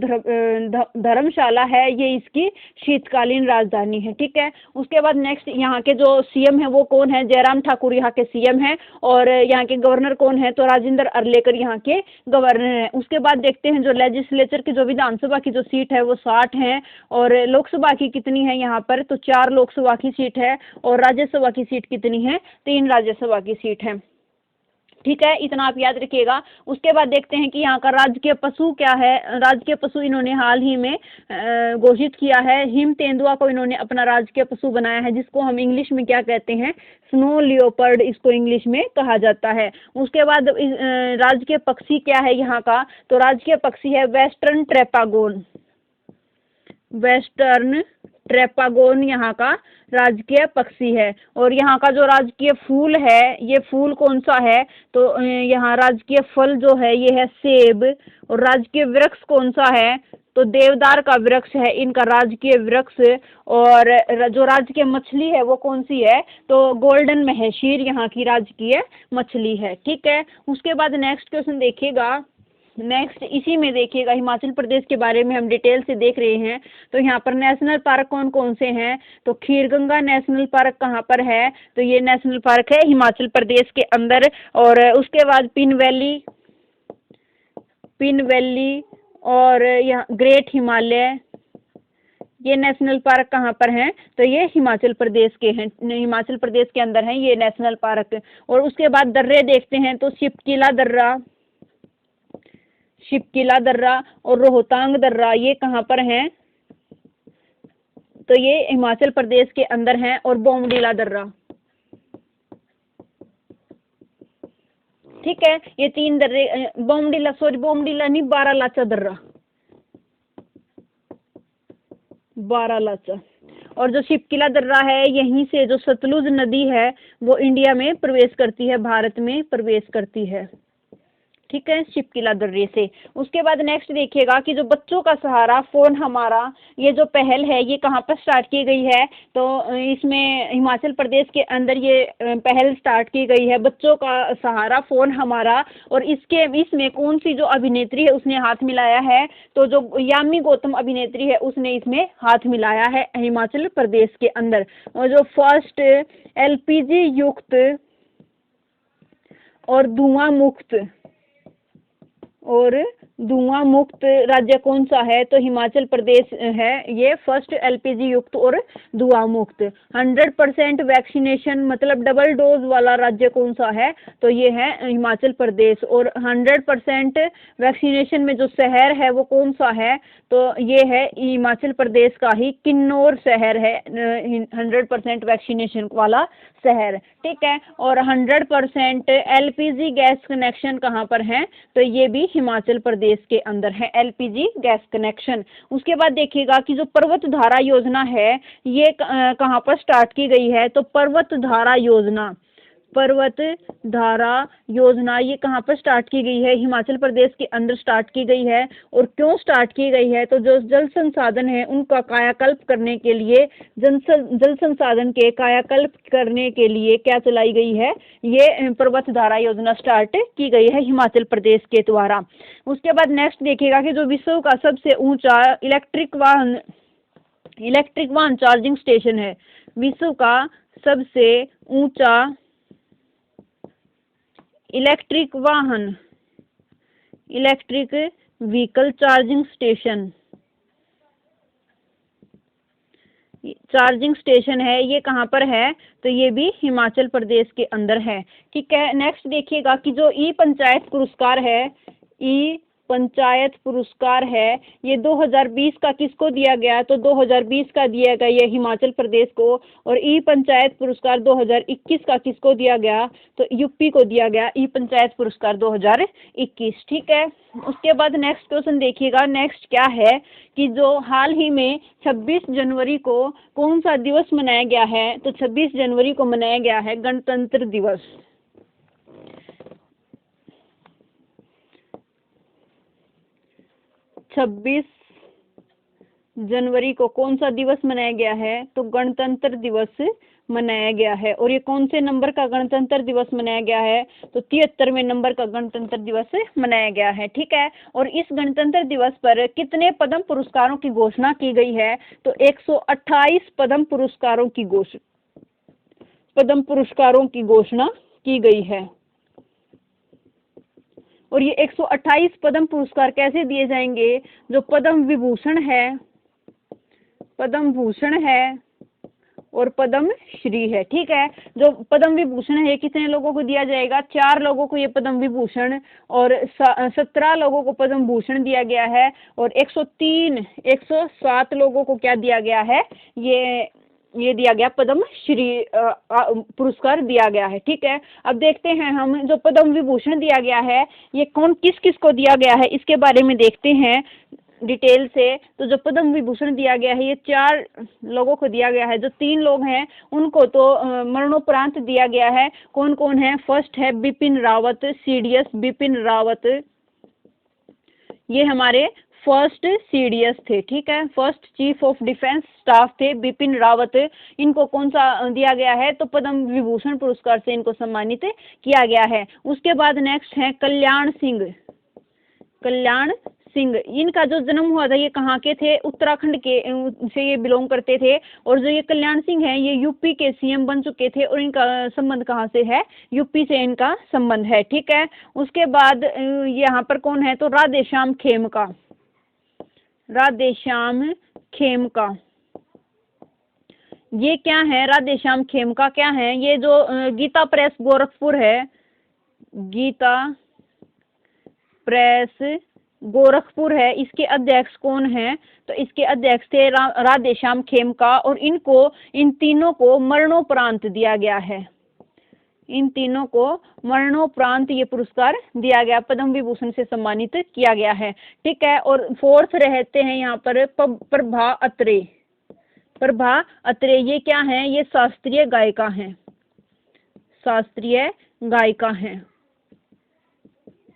धर्मशाला है ये इसकी शीतकालीन राजधानी है। ठीक है, उसके बाद नेक्स्ट यहाँ के जो सीएम है वो कौन है, जयराम ठाकुर यहाँ के सीएम है। और यहाँ के गवर्नर कौन है, तो राजेंद्र अरलेकर यहाँ के गवर्नर है। उसके बाद देखते हैं जो लेजिस्लेचर की जो विधानसभा की जो सीट है वो 60 है। और लोकसभा की कितनी है यहाँ पर, तो 4 लोकसभा की सीट है। और राज्यसभा की सीट कितनी है, 3 राज्यसभा की सीट है। ठीक है, इतना आप याद रखिएगा। उसके बाद देखते हैं कि यहाँ का राजकीय पशु क्या है। राजकीय पशु इन्होंने हाल ही में घोषित किया है, हिम तेंदुआ को इन्होंने अपना राजकीय पशु बनाया है, जिसको हम इंग्लिश में क्या कहते हैं, स्नो लियोपर्ड इसको इंग्लिश में कहा जाता है। उसके बाद राजकीय पक्षी क्या है यहाँ का, तो राजकीय पक्षी है वेस्टर्न ट्रेपागोन। वेस्टर्न ट्रेपागोन यहाँ का राजकीय पक्षी है। और यहाँ का जो राजकीय फूल है, ये फूल कौन सा है, तो यहाँ राजकीय फल जो है ये है सेब। और राजकीय वृक्ष कौन सा है, तो देवदार का वृक्ष है इनका राजकीय वृक्ष। और जो राजकीय मछली है वो कौन सी है, तो गोल्डन महशीर यहाँ की राजकीय मछली है। ठीक है, उसके बाद नेक्स्ट क्वेश्चन देखिएगा। नेक्स्ट इसी में देखिएगा, हिमाचल प्रदेश के बारे में हम डिटेल से देख रहे हैं। तो यहाँ पर नेशनल पार्क कौन कौन से हैं, तो खीरगंगा नेशनल पार्क कहाँ पर है, तो ये नेशनल पार्क है हिमाचल प्रदेश के अंदर। और उसके बाद पिन वैली और यहाँ ग्रेट हिमालय, ये नेशनल पार्क कहाँ पर हैं, तो ये हिमाचल प्रदेश के हैं, हिमाचल प्रदेश के अंदर हैं ये नेशनल पार्क। और उसके बाद दर्रे देखते हैं, तो शिपकिला दर्रा और रोहतांग दर्रा ये कहाँ पर हैं? तो ये हिमाचल प्रदेश के अंदर हैं। और बोमडीला दर्रा, ठीक है। ये 3 दर्रे, बोमडीला नहीं, बारालाचा दर्रा, बारालाचा। और जो शिपकिला दर्रा है, यहीं से जो सतलुज नदी है वो इंडिया में प्रवेश करती है, भारत में प्रवेश करती है, ठीक है, शिपकिला दर्रे से। उसके बाद नेक्स्ट देखिएगा कि जो बच्चों का सहारा फोन हमारा, ये जो पहल है ये कहाँ पर स्टार्ट की गई है? तो इसमें हिमाचल प्रदेश के अंदर ये पहल स्टार्ट की गई है, बच्चों का सहारा फोन हमारा। और इसमें कौन सी जो अभिनेत्री है उसने हाथ मिलाया है? तो जो यामी गौतम अभिनेत्री है उसने इसमें हाथ मिलाया है हिमाचल प्रदेश के अंदर। और जो फर्स्ट LPG युक्त और धुआं मुक्त राज्य कौन सा है? तो हिमाचल प्रदेश है ये फर्स्ट LPG युक्त और धुआं मुक्त। 100% वैक्सीनेशन मतलब डबल डोज वाला राज्य कौन सा है? तो ये है हिमाचल प्रदेश। और 100% वैक्सीनेशन में जो शहर है वो कौन सा है? तो ये है हिमाचल प्रदेश का ही किन्नौर शहर है 100% वैक्सीनेशन वाला शहर, ठीक है। और 100% LPG गैस कनेक्शन कहाँ पर है? तो ये भी हिमाचल प्रदेश के अंदर है LPG गैस कनेक्शन। उसके बाद देखिएगा कि जो पर्वत धारा योजना है ये कहाँ पर स्टार्ट की गई है? तो पर्वत धारा योजना ये कहाँ पर स्टार्ट की गई है? हिमाचल प्रदेश के अंदर स्टार्ट की गई है। और क्यों स्टार्ट की गई है? तो जो जल संसाधन है उनका कायाकल्प करने के लिए, जल संसाधन के कायाकल्प करने के लिए क्या चलाई गई है? ये पर्वत धारा योजना स्टार्ट की गई है हिमाचल प्रदेश के द्वारा। उसके बाद नेक्स्ट देखिएगा कि जो विश्व का सबसे ऊंचा इलेक्ट्रिक वाहन चार्जिंग स्टेशन है, विश्व का सबसे ऊंचा इलेक्ट्रिक व्हीकल चार्जिंग स्टेशन है, ये कहाँ पर है? तो ये भी हिमाचल प्रदेश के अंदर है, ठीक है। नेक्स्ट देखिएगा कि जो ई पंचायत पुरस्कार है ये 2020 का किसको दिया गया? तो 2020 का दिया गया ये हिमाचल प्रदेश को। और ई पंचायत पुरस्कार 2021 का किसको दिया गया? तो यूपी को दिया गया ई पंचायत पुरस्कार 2021, ठीक है। उसके बाद नेक्स्ट क्वेश्चन देखिएगा, नेक्स्ट क्या है कि जो हाल ही में 26 जनवरी को कौन सा दिवस मनाया गया है? तो 26 जनवरी को मनाया गया है गणतंत्र दिवस। 26 जनवरी को कौन सा दिवस मनाया गया है? तो गणतंत्र दिवस मनाया गया है। और ये कौन से नंबर का गणतंत्र दिवस मनाया गया है? तो 73वें नंबर का गणतंत्र दिवस मनाया गया है, ठीक है। और इस गणतंत्र दिवस पर कितने पद्म पुरस्कारों की घोषणा की गई है? तो 128 पद्म पुरस्कारों की घोषणा की गई है। और ये 128 पद्म पुरस्कार कैसे दिए जाएंगे? जो पद्म विभूषण है और पद्म श्री है, ठीक है। जो पद्म विभूषण है कितने लोगों को दिया जाएगा? 4 लोगों को ये पद्म विभूषण और 17 लोगों को पद्म भूषण दिया गया है। और 107 लोगों को क्या दिया गया है? ये दिया गया पद्म श्री पुरस्कार दिया गया है, ठीक है। अब देखते हैं हम जो पद्म विभूषण दिया गया है ये किस को दिया गया है, इसके बारे में देखते हैं डिटेल से। तो जो पद्म विभूषण दिया गया है ये 4 लोगों को दिया गया है। जो 3 लोग हैं उनको तो मरणोपरांत दिया गया है। कौन कौन है? फर्स्ट है बिपिन रावत, CDS बिपिन रावत, ये हमारे फर्स्ट CDS थे, ठीक है, first chief of defence staff थे बिपिन रावत। इनको कौन सा दिया गया है? तो पद्म विभूषण पुरस्कार से इनको सम्मानित किया गया है। उसके बाद नेक्स्ट है कल्याण सिंह। इनका जो जन्म हुआ था ये कहाँ के थे? उत्तराखंड के से ये बिलोंग करते थे। और जो ये कल्याण सिंह है ये यूपी के CM बन चुके थे। और इनका संबंध कहाँ से है? यूपी से इनका संबंध है, ठीक है। उसके बाद यहाँ पर कौन है? तो राधेश्याम खेमका, ये क्या है? राधेश्याम खेमका क्या है? ये जो गीता प्रेस गोरखपुर है, गीता प्रेस गोरखपुर है, इसके अध्यक्ष कौन हैं? तो इसके अध्यक्ष थे राधेश्याम खेमका, और इन तीनों को मरणोपरांत दिया गया है। इन तीनों को मरणोपरांत ये पुरस्कार दिया गया, पद्म विभूषण से सम्मानित किया गया है। ठीक है। और फोर्थ रहते हैं यहाँ पर प्रभा अत्रे। प्रभा अत्रे ये क्या है? ये शास्त्रीय गायिका हैं, शास्त्रीय गायिका हैं।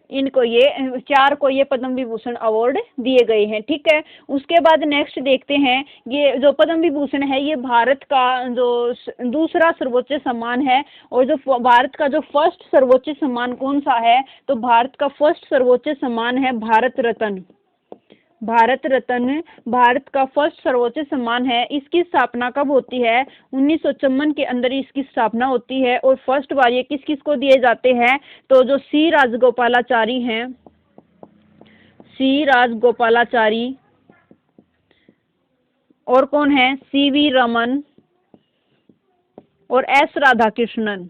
इनको ये चार को ये पद्म विभूषण अवार्ड दिए गए हैं। ठीक है। उसके बाद नेक्स्ट देखते हैं, ये जो पद्म विभूषण है ये भारत का जो दूसरा सर्वोच्च सम्मान है, और जो भारत का जो फर्स्ट सर्वोच्च सम्मान कौन सा है? तो भारत का फर्स्ट सर्वोच्च सम्मान है भारत रत्न। भारत रत्न भारत का फर्स्ट सर्वोच्च सम्मान है। इसकी स्थापना कब होती है? 1954 के अंदर इसकी स्थापना होती है। और फर्स्ट बार ये किस किस को दिए जाते हैं? तो जो सी राजगोपालाचारी हैं, सी राजगोपालाचारी, और कौन है? सीवी रमन और एस राधाकृष्णन,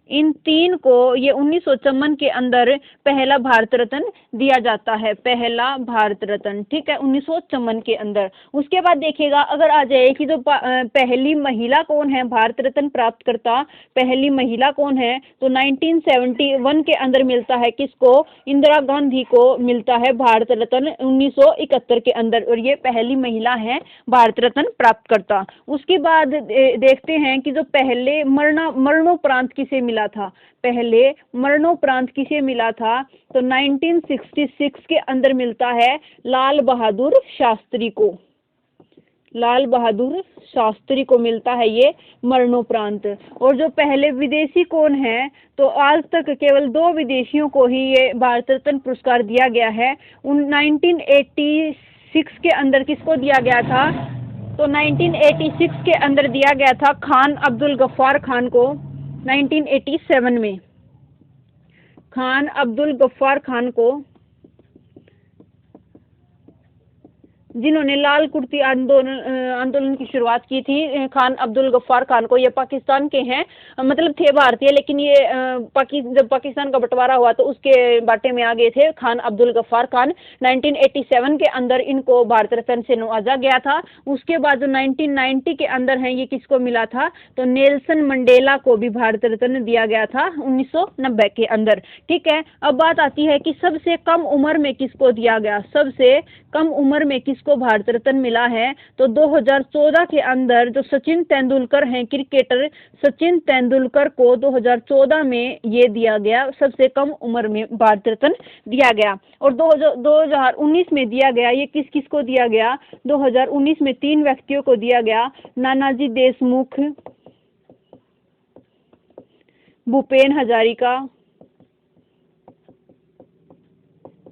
इन तीन को ये 1954 के अंदर पहला भारत रत्न दिया जाता है, पहला भारत रत्न। ठीक है, 1954 के अंदर। उसके बाद देखिएगा, अगर आ जाए कि जो पहली महिला कौन है भारत रत्न प्राप्त करता, पहली महिला कौन है? तो 1971 के अंदर मिलता है किसको? इंदिरा गांधी को मिलता है भारत रत्न 1971 के अंदर, और ये पहली महिला है भारत रत्न प्राप्त करता। उसके बाद देखते हैं कि जो पहले मरणोपरांत किसे मिला था? पहले मरणोपरांत किसे मिला था? तो 1966 के अंदर मिलता है लाल बहादुर शास्त्री को। लाल बहादुर शास्त्री को मिलता है ये मरणोपरांत। और जो पहले विदेशी कौन है? तो आज तक केवल 2 विदेशियों को ही ये भारत रत्न पुरस्कार दिया गया है। 1986 के अंदर किसको दिया गया था? तो 1986 के अंदर दिया गया था खान अब्दुल गफ्फार खान को। 1987 में खान अब्दुल गफ्फार खान को, जिन्होंने लाल कुर्ती आंदोलन की शुरुआत की थी, खान अब्दुल गफ्फार खान को। ये पाकिस्तान के हैं, मतलब थे भारतीय, लेकिन ये जब पाकिस्तान का बंटवारा हुआ तो उसके बाटे में आ गए थे खान अब्दुल गफ्फार खान। 1987 के अंदर इनको भारत रत्न से नवाजा गया था। उसके बाद जो 1990 के अंदर है, ये किसको मिला था? तो नेल्सन मंडेला को भी भारत रत्न दिया गया था 1990 के अंदर। ठीक है। अब बात आती है कि सबसे कम उम्र में किसको दिया गया? सबसे कम उम्र में किसको भारत रत्न मिला है? तो 2014 के अंदर जो सचिन तेंदुलकर हैं, क्रिकेटर सचिन तेंदुलकर को 2014 में ये दिया गया, सबसे कम उम्र में भारत रत्न दिया गया। और 2019 में दिया गया, ये किस किस को दिया गया? 2019 में 3 व्यक्तियों को दिया गया, नानाजी देशमुख, भूपेन हजारिका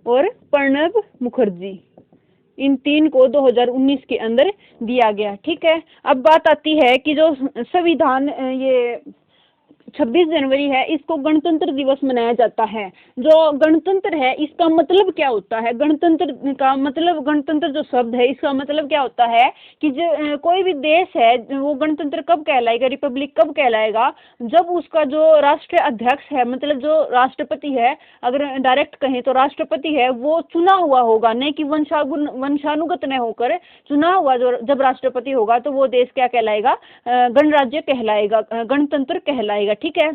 और प्रणब मुखर्जी। इन 3 को 2019 के अंदर दिया गया। ठीक है। अब बात आती है कि जो संविधान, ये 26 जनवरी है, इसको गणतंत्र दिवस मनाया जाता है। जो गणतंत्र है इसका मतलब क्या होता है? गणतंत्र का मतलब, गणतंत्र जो शब्द है इसका मतलब क्या होता है कि जो कोई भी देश है वो गणतंत्र कब कहलाएगा, रिपब्लिक कब कहलाएगा? जब उसका जो राष्ट्रीय अध्यक्ष है, मतलब जो राष्ट्रपति है, अगर डायरेक्ट कहें तो राष्ट्रपति है, वो चुना हुआ होगा, नहीं कि वंशानुगत न होकर चुना हुआ जो जब राष्ट्रपति होगा तो वो देश क्या कहलाएगा? गणराज्य कहलाएगा, गणतंत्र कहलाएगा। ठीक है।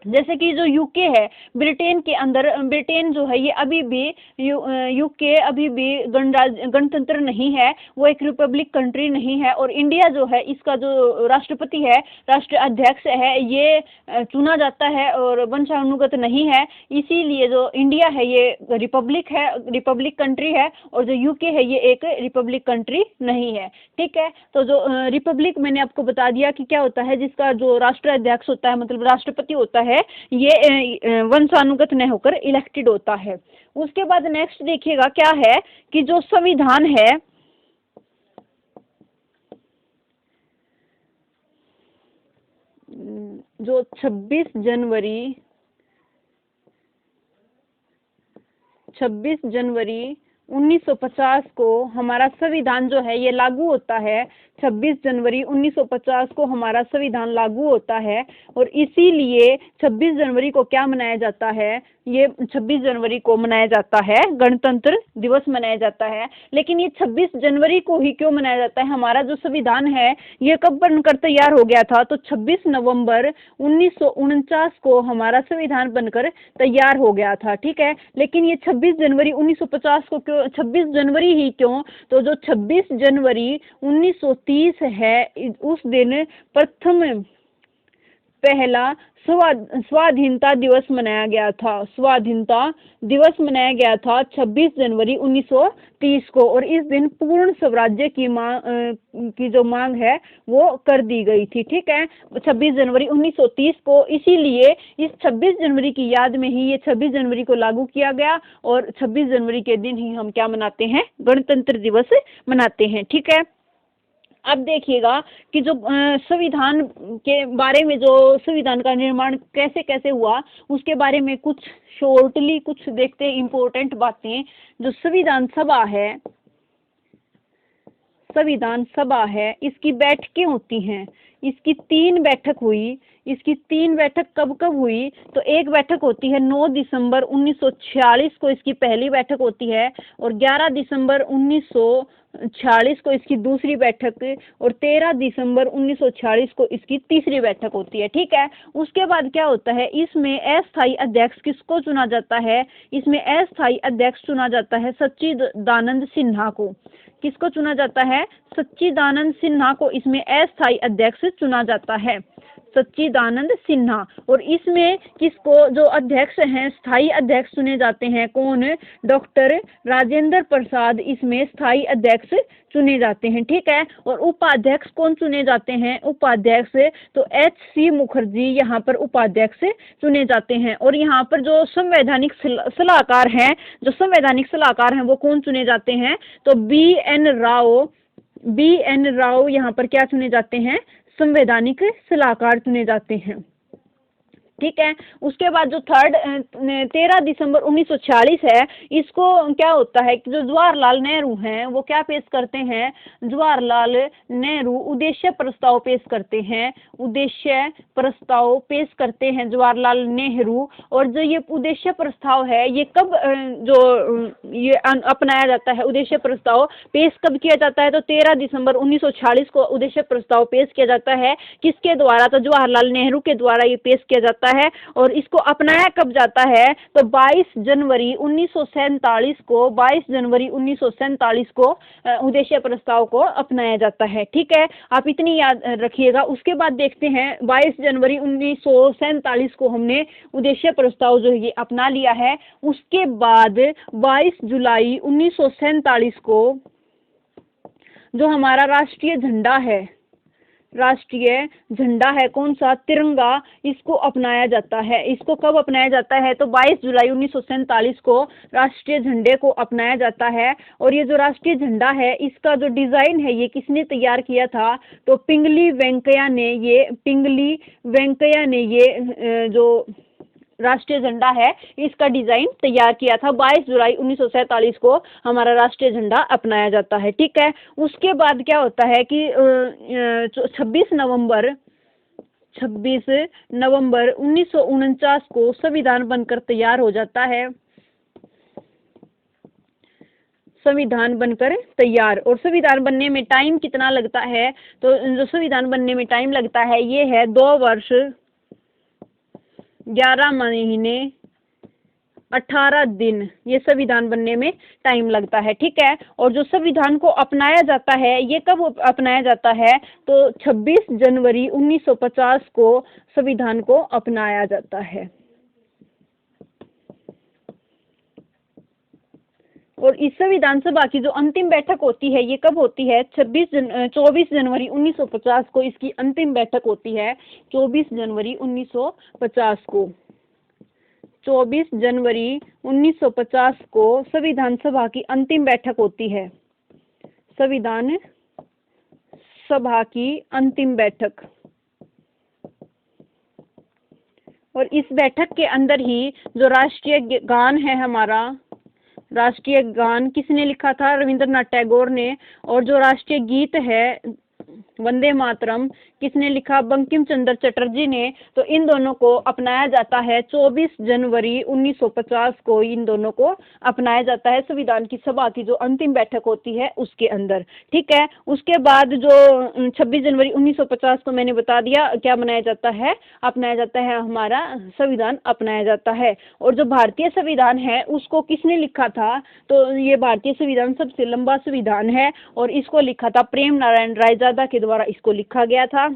जैसे कि जो यूके है, ब्रिटेन के अंदर, ब्रिटेन जो है ये अभी भी, यूके अभी भी गणतंत्र नहीं है, वो एक रिपब्लिक कंट्री नहीं है। और इंडिया जो है, इसका जो राष्ट्रपति है, राष्ट्रीय अध्यक्ष है, ये चुना जाता है और वंशानुगत नहीं है। इसीलिए जो इंडिया है ये रिपब्लिक है, रिपब्लिक कंट्री है, और जो यूके है ये एक रिपब्लिक कंट्री नहीं है। ठीक है। तो जो रिपब्लिक मैंने आपको बता दिया कि क्या होता है, जिसका जो राष्ट्रीय अध्यक्ष होता है, मतलब राष्ट्रपति होता है, ये वंशानुगत न होकर इलेक्टेड होता है। उसके बाद नेक्स्ट देखिएगा क्या है कि जो संविधान है, जो 26 जनवरी 1950 को हमारा संविधान जो है ये लागू होता है। 26 जनवरी 1950 को हमारा संविधान लागू होता है, और इसीलिए 26 जनवरी को क्या मनाया जाता है? ये 26 जनवरी को मनाया जाता है, गणतंत्र दिवस मनाया जाता है। लेकिन ये 26 जनवरी को ही क्यों मनाया जाता है? हमारा जो संविधान है ये कब बनकर तैयार हो गया था? तो 26 नवंबर 1949 को हमारा संविधान बनकर तैयार हो गया था, ठीक है। लेकिन ये 26 जनवरी 1950 को क्यों 26 जनवरी ही क्यों? तो जो 26 जनवरी 1930 है, उस दिन प्रथम पहला स्वाधीनता दिवस मनाया गया था। स्वाधीनता दिवस मनाया गया था 26 जनवरी 1930 को, और इस दिन पूर्ण स्वराज्य की जो मांग है वो कर दी गई थी, ठीक है, 26 जनवरी 1930 को। इसीलिए इस 26 जनवरी की याद में ही ये 26 जनवरी को लागू किया गया, और 26 जनवरी के दिन ही हम क्या मनाते हैं? गणतंत्र दिवस मनाते हैं, ठीक है। अब देखिएगा कि जो संविधान के बारे में, जो संविधान का निर्माण कैसे कैसे हुआ, उसके बारे में कुछ शॉर्टली कुछ देखते हैं इम्पोर्टेंट बातें। जो संविधान सभा है इसकी बैठकें होती हैं। इसकी 3 बैठक हुई। इसकी 3 बैठक कब कब हुई? तो एक बैठक होती है 9 दिसंबर 1946 को इसकी पहली बैठक होती है, और 11 दिसंबर 1946 को इसकी दूसरी बैठक, और 13 दिसंबर 1946 को इसकी तीसरी बैठक होती है, ठीक है। उसके बाद क्या होता है? इसमें अस्थायी अध्यक्ष किसको चुना जाता है? इसमें अस्थायी अध्यक्ष चुना जाता है सच्चिदानंद सिन्हा को। किसको चुना जाता है? सच्चिदानंद सिन्हा को इसमें अस्थायी अध्यक्ष चुना जाता है, सच्चिदानंद सिन्हा। और इसमें किसको, जो अध्यक्ष हैं, स्थायी अध्यक्ष चुने जाते हैं, कौन? डॉक्टर राजेंद्र प्रसाद इसमें स्थायी अध्यक्ष चुने जाते हैं, ठीक है। और उपाध्यक्ष कौन चुने जाते हैं? उपाध्यक्ष तो HC मुखर्जी यहाँ पर उपाध्यक्ष चुने जाते हैं। और यहाँ पर जो संवैधानिक सलाहकार हैं, वो कौन चुने जाते हैं? तो BN राव यहाँ पर क्या चुने जाते हैं? संवैधानिक सलाहकार चुने जाते हैं, ठीक है। उसके बाद जो 13 दिसंबर 1946 है, इसको क्या होता है कि जो जवाहरलाल नेहरू हैं वो क्या पेश करते हैं? जवाहरलाल नेहरू उद्देश्य प्रस्ताव पेश करते हैं। जवाहरलाल नेहरू। और जो ये उद्देश्य प्रस्ताव है ये कब अपनाया जाता है? उद्देश्य प्रस्ताव पेश कब किया जाता है? तो 13 दिसंबर 1946 को उद्देश्य प्रस्ताव पेश किया जाता है। किसके द्वारा? तो जवाहरलाल नेहरू के द्वारा ये पेश किया जाता है। और इसको अपनाया कब जाता है? तो 22 जनवरी 1947 को उद्देश्य प्रस्ताव को अपनाया जाता है, ठीक है। आप इतनी याद रखिएगा। उसके बाद देखते हैं 22 जनवरी 1947 को हमने उद्देश्य प्रस्ताव जो है ये अपना लिया है। उसके बाद 22 जुलाई 1947 को जो हमारा राष्ट्रीय झंडा है कौन सा? तिरंगा, इसको अपनाया जाता है। इसको कब अपनाया जाता है? तो 22 जुलाई 1947 को राष्ट्रीय झंडे को अपनाया जाता है। और ये जो राष्ट्रीय झंडा है इसका जो डिजाइन है ये किसने तैयार किया था? तो पिंगली वेंकैया ने ये जो राष्ट्रीय झंडा है इसका डिजाइन तैयार किया था। 22 जुलाई 1947 को हमारा राष्ट्रीय झंडा अपनाया जाता है, ठीक है। उसके बाद क्या होता है कि 26 नवंबर 1949 को संविधान बनकर तैयार हो जाता है। संविधान बनकर तैयार। और संविधान बनने में टाइम कितना लगता है? तो जो संविधान बनने में टाइम लगता है ये है 2 वर्ष 11 महीने 18 दिन, ये संविधान बनने में टाइम लगता है, ठीक है। और जो संविधान को अपनाया जाता है ये कब अपनाया जाता है? तो 26 जनवरी 1950 को संविधान को अपनाया जाता है। और इस संविधान सभा की जो अंतिम बैठक होती है ये कब होती है? 24 जनवरी 1950 को इसकी अंतिम बैठक होती है। 24 जनवरी 1950 को 24 जनवरी 1950 को संविधान सभा की अंतिम बैठक होती है। संविधान सभा की अंतिम बैठक। और इस बैठक के अंदर ही जो राष्ट्रीय गान है हमारा, राष्ट्रीय गान किसने लिखा था? रविंद्रनाथ टैगोर ने। और जो राष्ट्रीय गीत है वंदे मातरम किसने लिखा? बंकिम चंद्र चटर्जी ने। तो इन दोनों को अपनाया जाता है 24 जनवरी 1950 को, इन दोनों को अपनाया जाता है संविधान की सभा की जो अंतिम बैठक होती है उसके अंदर। ठीक है, उसके बाद जो 26 जनवरी 1950 को मैंने बता दिया क्या बनाया जाता है, अपनाया जाता है, हमारा संविधान अपनाया जाता है। और जो भारतीय संविधान है उसको किसने लिखा था? तो ये भारतीय संविधान सबसे लंबा संविधान है और इसको लिखा था प्रेम नारायण रायजादा के द्वारा, इसको लिखा गया था।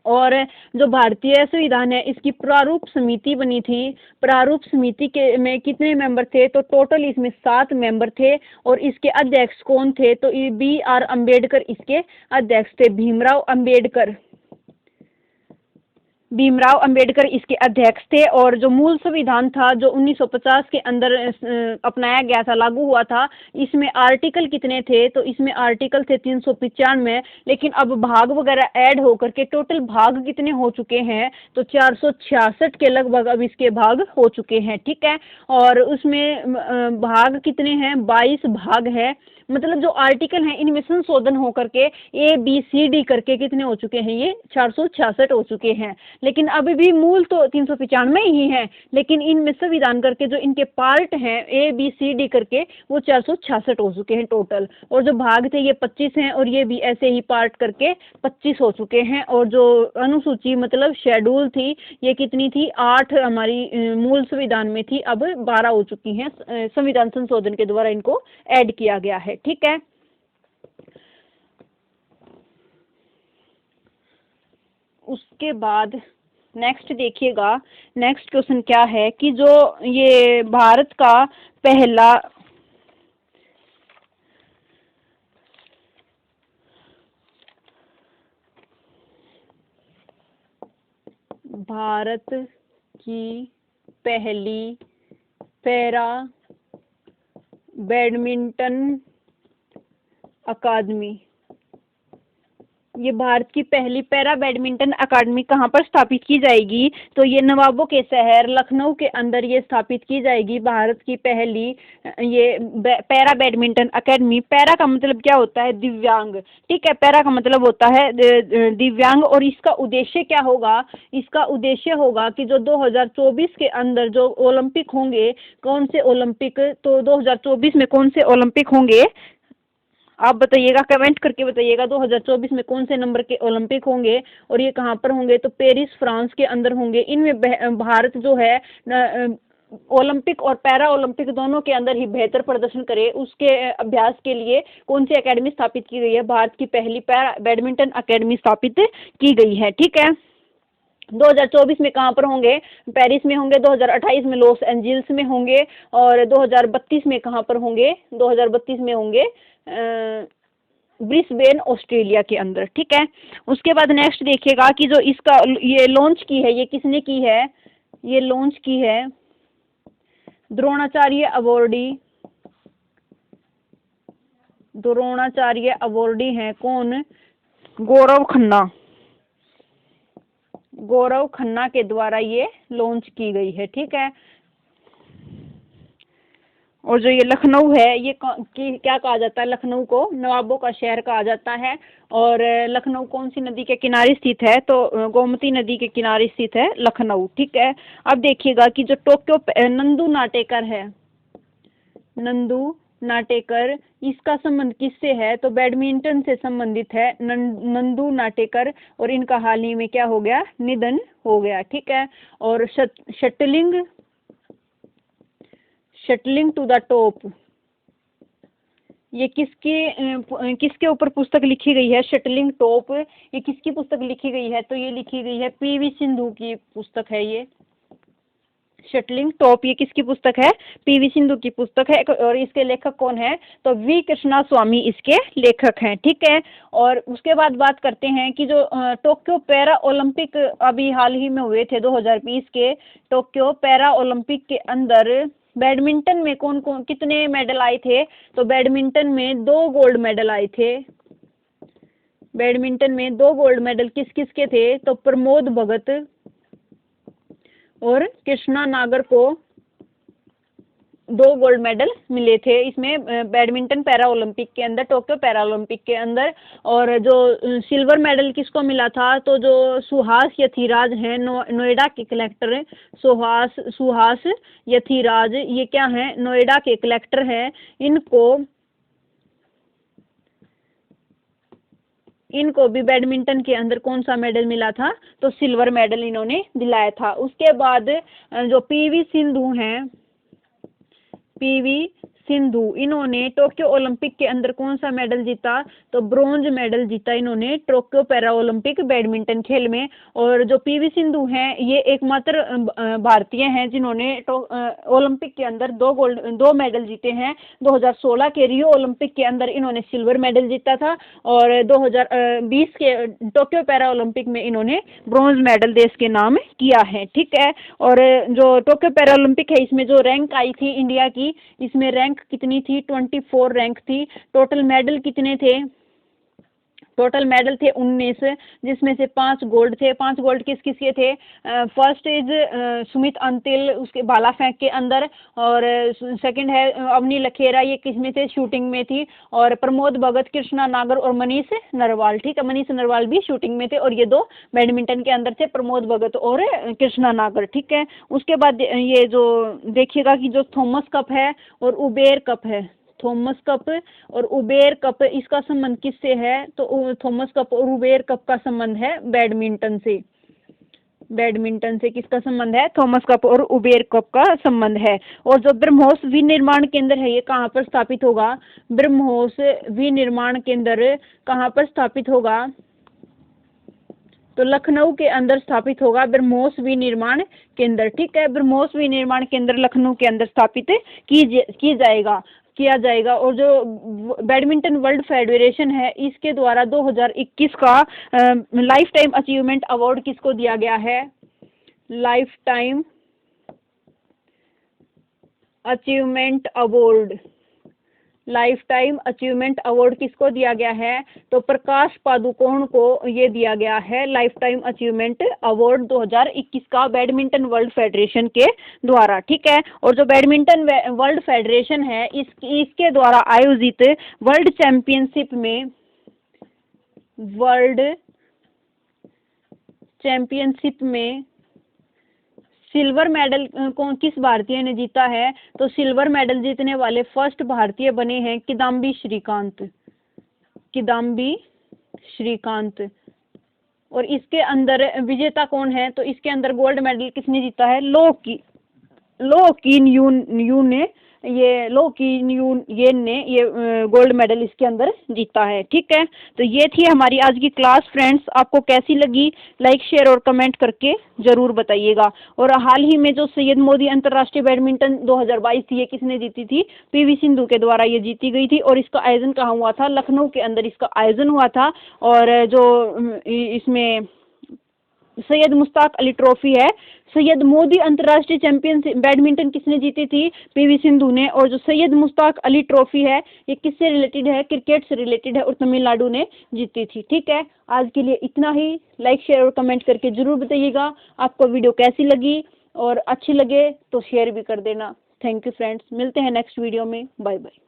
और जो भारतीय संविधान है इसकी प्रारूप समिति बनी थी। प्रारूप समिति के में कितने मेंबर थे? तो टोटल इसमें 7 मेंबर थे। और इसके अध्यक्ष कौन थे? तो BR अम्बेडकर इसके अध्यक्ष थे। भीमराव अंबेडकर इसके अध्यक्ष थे। और जो मूल संविधान था जो 1950 के अंदर अपनाया गया था, लागू हुआ था, इसमें आर्टिकल कितने थे? तो इसमें आर्टिकल थे 395। लेकिन अब भाग वगैरह ऐड होकर के टोटल भाग कितने हो चुके हैं? तो 466 के लगभग अब इसके भाग हो चुके हैं। ठीक है, और उसमें भाग कितने हैं? 22 भाग है। मतलब जो आर्टिकल हैं इनमें संशोधन होकर के ABCD करके कितने हो चुके हैं? ये 466 हो चुके हैं। लेकिन अभी भी मूल तो 395 ही है, लेकिन इनमें संविधान करके जो इनके पार्ट हैं ABCD करके वो 466 हो चुके हैं टोटल। और जो भाग थे ये 25 हैं और ये भी ऐसे ही पार्ट करके 25 हो चुके हैं। और जो अनुसूची मतलब शेड्यूल थी ये कितनी थी? 8 हमारी मूल संविधान में थी, अब 12 हो चुकी हैं। संविधान संशोधन के द्वारा इनको ऐड किया गया है। ठीक है, उसके बाद नेक्स्ट देखिएगा, नेक्स्ट क्वेश्चन क्या है कि जो ये भारत का पहला भारत की पहली पैरा बैडमिंटन अकादमी, ये भारत की पहली पैरा बैडमिंटन अकादमी कहाँ पर स्थापित की जाएगी? तो ये नवाबों के शहर लखनऊ के अंदर ये स्थापित की जाएगी भारत की पहली ये पैरा बैडमिंटन अकादमी। पैरा का मतलब क्या होता है? दिव्यांग। ठीक है, पैरा का मतलब होता है दिव्यांग। और इसका उद्देश्य क्या होगा? इसका उद्देश्य होगा कि जो 2024 के अंदर जो ओलंपिक होंगे, कौन से ओलंपिक? तो 2024 में कौन से ओलंपिक होंगे आप बताइएगा, कमेंट करके बताइएगा 2024 में कौन से नंबर के ओलंपिक होंगे और ये कहाँ पर होंगे? तो पेरिस फ्रांस के अंदर होंगे। इनमें भारत जो है ओलंपिक और पैरा ओलंपिक दोनों के अंदर ही बेहतर प्रदर्शन करे उसके अभ्यास के लिए कौन सी एकेडमी स्थापित की गई है? भारत की पहली पैरा बैडमिंटन अकेडमी स्थापित की गई है। ठीक है, 2024 में कहाँ पर होंगे? पेरिस में होंगे। 2028 में लॉस एंजल्स में होंगे। और 2032 में कहाँ पर होंगे? 2032 में होंगे ब्रिस्बेन ऑस्ट्रेलिया के अंदर। ठीक है, उसके बाद नेक्स्ट देखिएगा कि जो इसका ये लॉन्च की है, ये किसने की है? ये लॉन्च की है द्रोणाचार्य अवॉर्डी हैं कौन? गौरव खन्ना के द्वारा ये लॉन्च की गई है। ठीक है, और जो ये लखनऊ है ये क्या कहा जाता है? लखनऊ को नवाबों का शहर कहा जाता है। और लखनऊ कौन सी नदी के किनारे स्थित है? तो गोमती नदी के किनारे स्थित है लखनऊ। ठीक है, अब देखिएगा कि जो टोक्यो नंदू नाटेकर है, नंदू नाटेकर, इसका संबंध किससे है? तो बैडमिंटन से संबंधित है नंदू नाटेकर। और इनका हाल ही में क्या हो गया? निधन हो गया। ठीक है, और शटलिंग टू द टॉप, ये किसके ऊपर पुस्तक लिखी गई है? शटलिंग टॉप, ये किसकी पुस्तक लिखी गई है? तो ये लिखी गई है PV सिंधु की पुस्तक है। ये शटलिंग टॉप ये किसकी पुस्तक है? PV सिंधु की पुस्तक है। और इसके लेखक कौन है? तो V कृष्णा स्वामी इसके लेखक हैं। ठीक है, और उसके बाद बात करते हैं कि जो टोक्यो पैरा ओलंपिक अभी हाल ही में हुए थे 2020 के टोक्यो पैरा ओलंपिक के अंदर बैडमिंटन में कौन कौन कितने मेडल आए थे? तो बैडमिंटन में 2 गोल्ड मेडल आए थे। बैडमिंटन में 2 गोल्ड मेडल किस किस के थे? तो प्रमोद भगत और कृष्णा नागर को 2 गोल्ड मेडल मिले थे इसमें, बैडमिंटन पैरा ओलंपिक के अंदर, टोक्यो पैरा ओलंपिक के अंदर। और जो सिल्वर मेडल किसको मिला था, तो जो सुहास यथिराज हैं, नोएडा के कलेक्टर हैं, सुहास यथिराज, ये क्या हैं, नोएडा के कलेक्टर हैं। इनको भी बैडमिंटन के अंदर कौन सा मेडल मिला था, तो सिल्वर मेडल इन्होंने दिलाया था। उसके बाद जो पीवी सिंधु हैं, पीवी सिंधु, इन्होंने टोक्यो ओलंपिक के अंदर कौन सा मेडल जीता, तो ब्रोंज मेडल जीता इन्होंने टोक्यो पैरा ओलंपिक बैडमिंटन खेल में। और जो पीवी सिंधु हैं, ये एकमात्र भारतीय हैं जिन्होंने ओलंपिक के अंदर 2 मेडल जीते हैं। 2016 के रियो ओलंपिक के अंदर इन्होंने सिल्वर मेडल जीता था, और 2020 के टोक्यो पैरा ओलंपिक में इन्होंने ब्रोंज मेडल देश के नाम किया है। ठीक है। और जो टोक्यो पैरा ओलंपिक है, इसमें जो रैंक आई थी इंडिया की, इसमें रैंक कितनी थी, 24 रैंक थी। टोटल मेडल कितने थे, टोटल मेडल थे 19, जिसमें से 5 गोल्ड थे। 5 गोल्ड किस किस के थे, फर्स्ट इज सुमित अंतिल, उसके भाला फेंक के अंदर, और सेकंड है अवनी लखेरा, ये किस में थे, शूटिंग में थी। और प्रमोद भगत, कृष्णा नागर और मनीष नरवाल। ठीक है, मनीष नरवाल भी शूटिंग में थे, और ये 2 बैडमिंटन के अंदर थे, प्रमोद भगत और कृष्णा नागर। ठीक है। उसके बाद ये जो देखिएगा कि जो थॉमस कप है और उबेर कप है, थॉमस कप और उबेर कप, इसका संबंध किससे है, तो थॉमस कप और उबेर कप का संबंध है बैडमिंटन से। बैडमिंटन से किसका संबंध है, थॉमस कप और उबेर कप का संबंध है। और जो ब्रह्मोस विनिर्माण केंद्र है, ये कहाँ पर स्थापित होगा, ब्रह्मोस विनिर्माण केंद्र कहाँ पर स्थापित होगा, तो लखनऊ के अंदर स्थापित होगा ब्रह्मोस विनिर्माण केंद्र। ठीक है, ब्रह्मोस विनिर्माण केंद्र लखनऊ के अंदर स्थापित किया जाएगा। और जो बैडमिंटन वर्ल्ड फेडरेशन है, इसके द्वारा 2021 का लाइफ टाइम अचीवमेंट अवार्ड किसको दिया गया है, life time achievement award, life time achievement award किसको दिया गया है, तो प्रकाश पादुकोण को ये दिया गया है लाइफ टाइम अचीवमेंट अवार्ड 2021 का बैडमिंटन वर्ल्ड फेडरेशन के द्वारा। ठीक है। और जो बैडमिंटन वर्ल्ड फेडरेशन है, इसके द्वारा आयोजित वर्ल्ड चैंपियनशिप में सिल्वर मेडल किस भारतीय ने जीता है, तो सिल्वर मेडल जीतने वाले फर्स्ट भारतीय बने हैं किदाम्बी श्रीकांत। और इसके अंदर विजेता कौन है, तो इसके अंदर गोल्ड मेडल किसने जीता है, लो किन येन ने ये गोल्ड मेडल इसके अंदर जीता है। ठीक है। तो ये थी हमारी आज की क्लास फ्रेंड्स, आपको कैसी लगी लाइक शेयर और कमेंट करके जरूर बताइएगा। और हाल ही में जो सैयद मोदी अंतर्राष्ट्रीय बैडमिंटन 2022 थी, ये किसने जीती थी, पीवी सिंधु के द्वारा ये जीती गई थी। और इसका आयोजन कहाँ हुआ था, लखनऊ के अंदर इसका आयोजन हुआ था। और जो इसमें सैयद मुश्ताक अली ट्रॉफी है, सैयद मोदी अंतर्राष्ट्रीय चैंपियनशिप बैडमिंटन किसने जीती थी, पीवी सिंधु ने। और जो सैयद मुश्ताक अली ट्रॉफी है, ये किससे रिलेटेड है, क्रिकेट से रिलेटेड है, और तमिलनाडु ने जीती थी। ठीक है। आज के लिए इतना ही, लाइक शेयर और कमेंट करके जरूर बताइएगा आपको वीडियो कैसी लगी, और अच्छी लगे तो शेयर भी कर देना। थैंक यू फ्रेंड्स, मिलते हैं नेक्स्ट वीडियो में, बाय बाय।